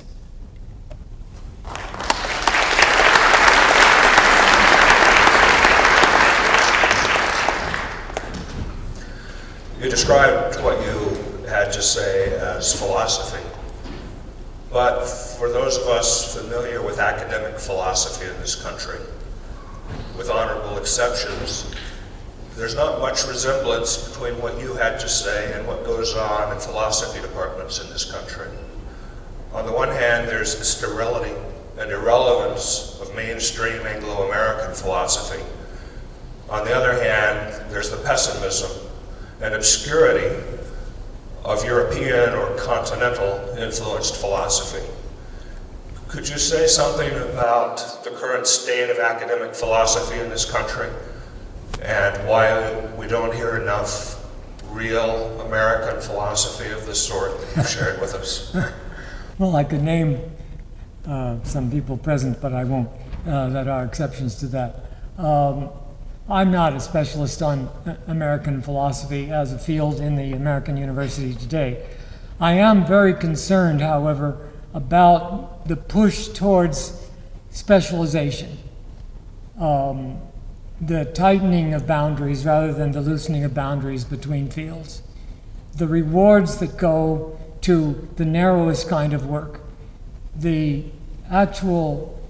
You described what you had to say as philosophy. But for those of us familiar with academic philosophy in this country, with honorable exceptions, there's not much resemblance between what you had to say and what goes on in philosophy departments in this country. On the one hand, there's the sterility and irrelevance of mainstream Anglo-American philosophy. On the other hand, there's the pessimism and obscurity of European or continental influenced philosophy. Could you say something about the current state of academic philosophy in this country and why we don't hear enough real American philosophy of the sort that you shared with us? Well, I could name some people present, but I won't, that are exceptions to that. I'm not a specialist on American philosophy as a field in the American university today. I am very concerned, however, about the push towards specialization, the tightening of boundaries rather than the loosening of boundaries between fields, the rewards that go to the narrowest kind of work, the actual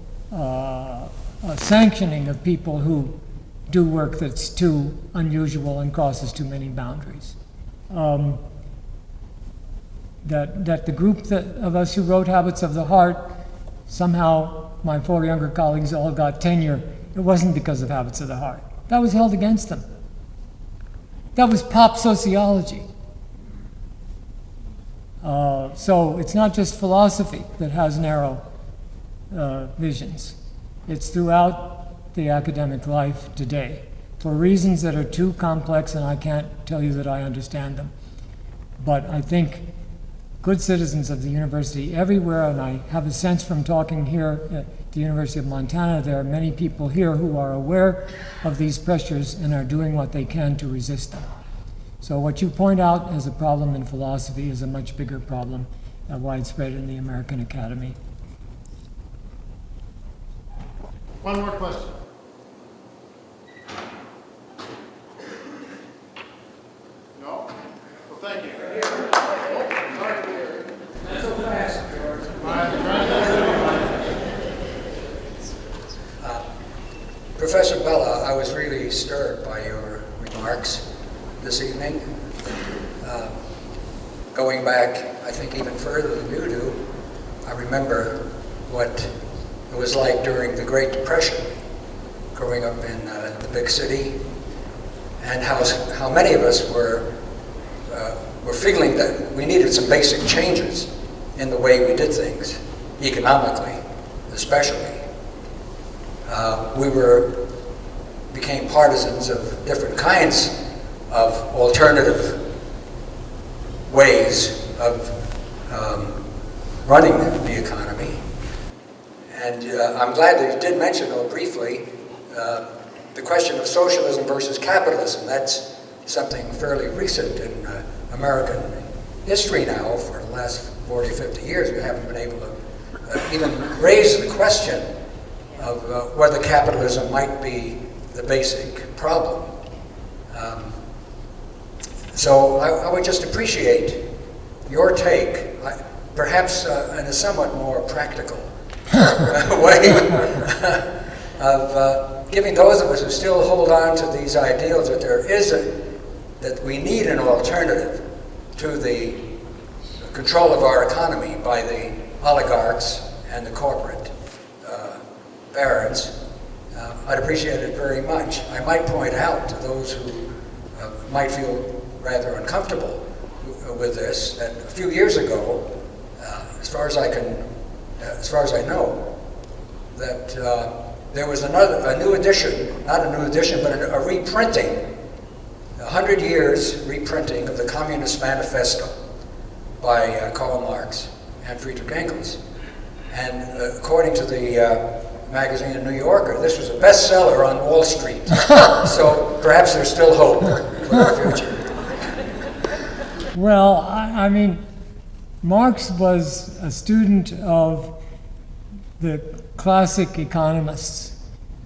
sanctioning of people who do work that's too unusual and crosses too many boundaries. That the group of us who wrote Habits of the Heart, somehow my 4 younger colleagues all got tenure. It wasn't because of Habits of the Heart. That was held against them. That was pop sociology. So it's not just philosophy that has narrow visions. It's throughout the academic life today, for reasons that are too complex, and I can't tell you that I understand them. But I think good citizens of the university everywhere, and I have a sense from talking here at the University of Montana, there are many people here who are aware of these pressures and are doing what they can to resist them. So what you point out as a problem in philosophy is a much bigger problem, widespread in the American Academy. One more question. No? Well, thank you. Not so fast, George. Professor Bellah, I was really stirred by your remarks this evening. Going back, I think even further than you do, I remember what it was like during the Great Depression, growing up in the big city, and how many of us were feeling that we needed some basic changes in the way we did things, economically, especially. We became partisans of different kinds of alternative ways of running the economy. And I'm glad that you did mention, though, briefly, the question of socialism versus capitalism. That's something fairly recent in American history now. For the last 40, 50 years, we haven't been able to even raise the question of whether capitalism might be the basic problem. So I would just appreciate your take, perhaps in a somewhat more practical way of giving those of us who still hold on to these ideals that that we need an alternative to the control of our economy by the oligarchs and the corporate barons. I'd appreciate it very much. I might point out to those who might feel rather uncomfortable with this that a few years ago, as far as I know, that there was a new edition, not a new edition, but a reprinting, 100 years reprinting of the Communist Manifesto by Karl Marx and Friedrich Engels. And according to the magazine in New Yorker, this was a bestseller on Wall Street. So perhaps there's still hope for the future. Well, I mean, Marx was a student of the classic economists,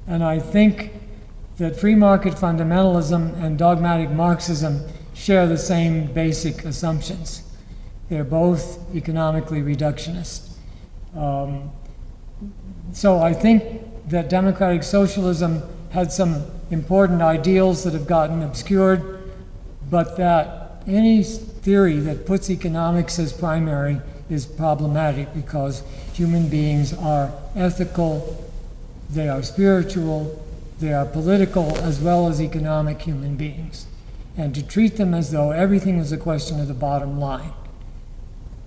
and I think that free market fundamentalism and dogmatic Marxism share the same basic assumptions. They're both economically reductionist. So I think that democratic socialism had some important ideals that have gotten obscured, but that any theory that puts economics as primary is problematic because human beings are ethical, they are spiritual, they are political as well as economic human beings. And to treat them as though everything is a question of the bottom line,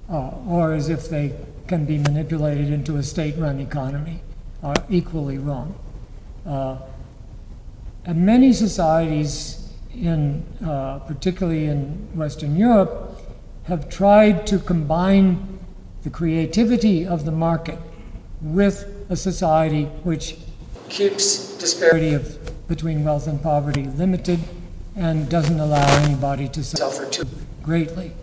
or as if they can be manipulated into a state-run economy, are equally wrong. And many societies, particularly in Western Europe, have tried to combine the creativity of the market with a society which keeps disparity between wealth and poverty limited and doesn't allow anybody to suffer too greatly.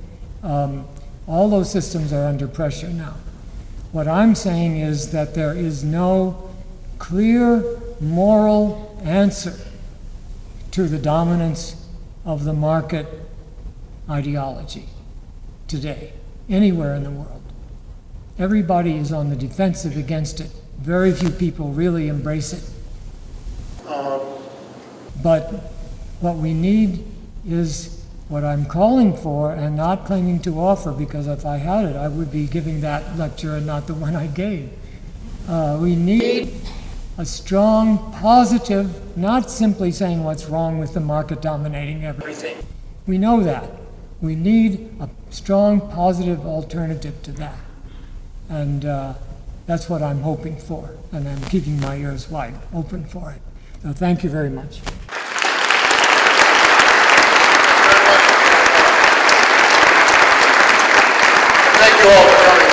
All those systems are under pressure now. What I'm saying is that there is no clear moral answer to the dominance of the market ideology today, anywhere in the world. Everybody is on the defensive against it. Very few people really embrace it. But what we need is what I'm calling for and not claiming to offer, because if I had it, I would be giving that lecture and not the one I gave. We need a strong, positive, not simply saying what's wrong with the market dominating everything. We know that. We need a strong, positive alternative to that. And that's what I'm hoping for. And I'm keeping my ears wide open for it. So thank you very much. Thank you all for coming.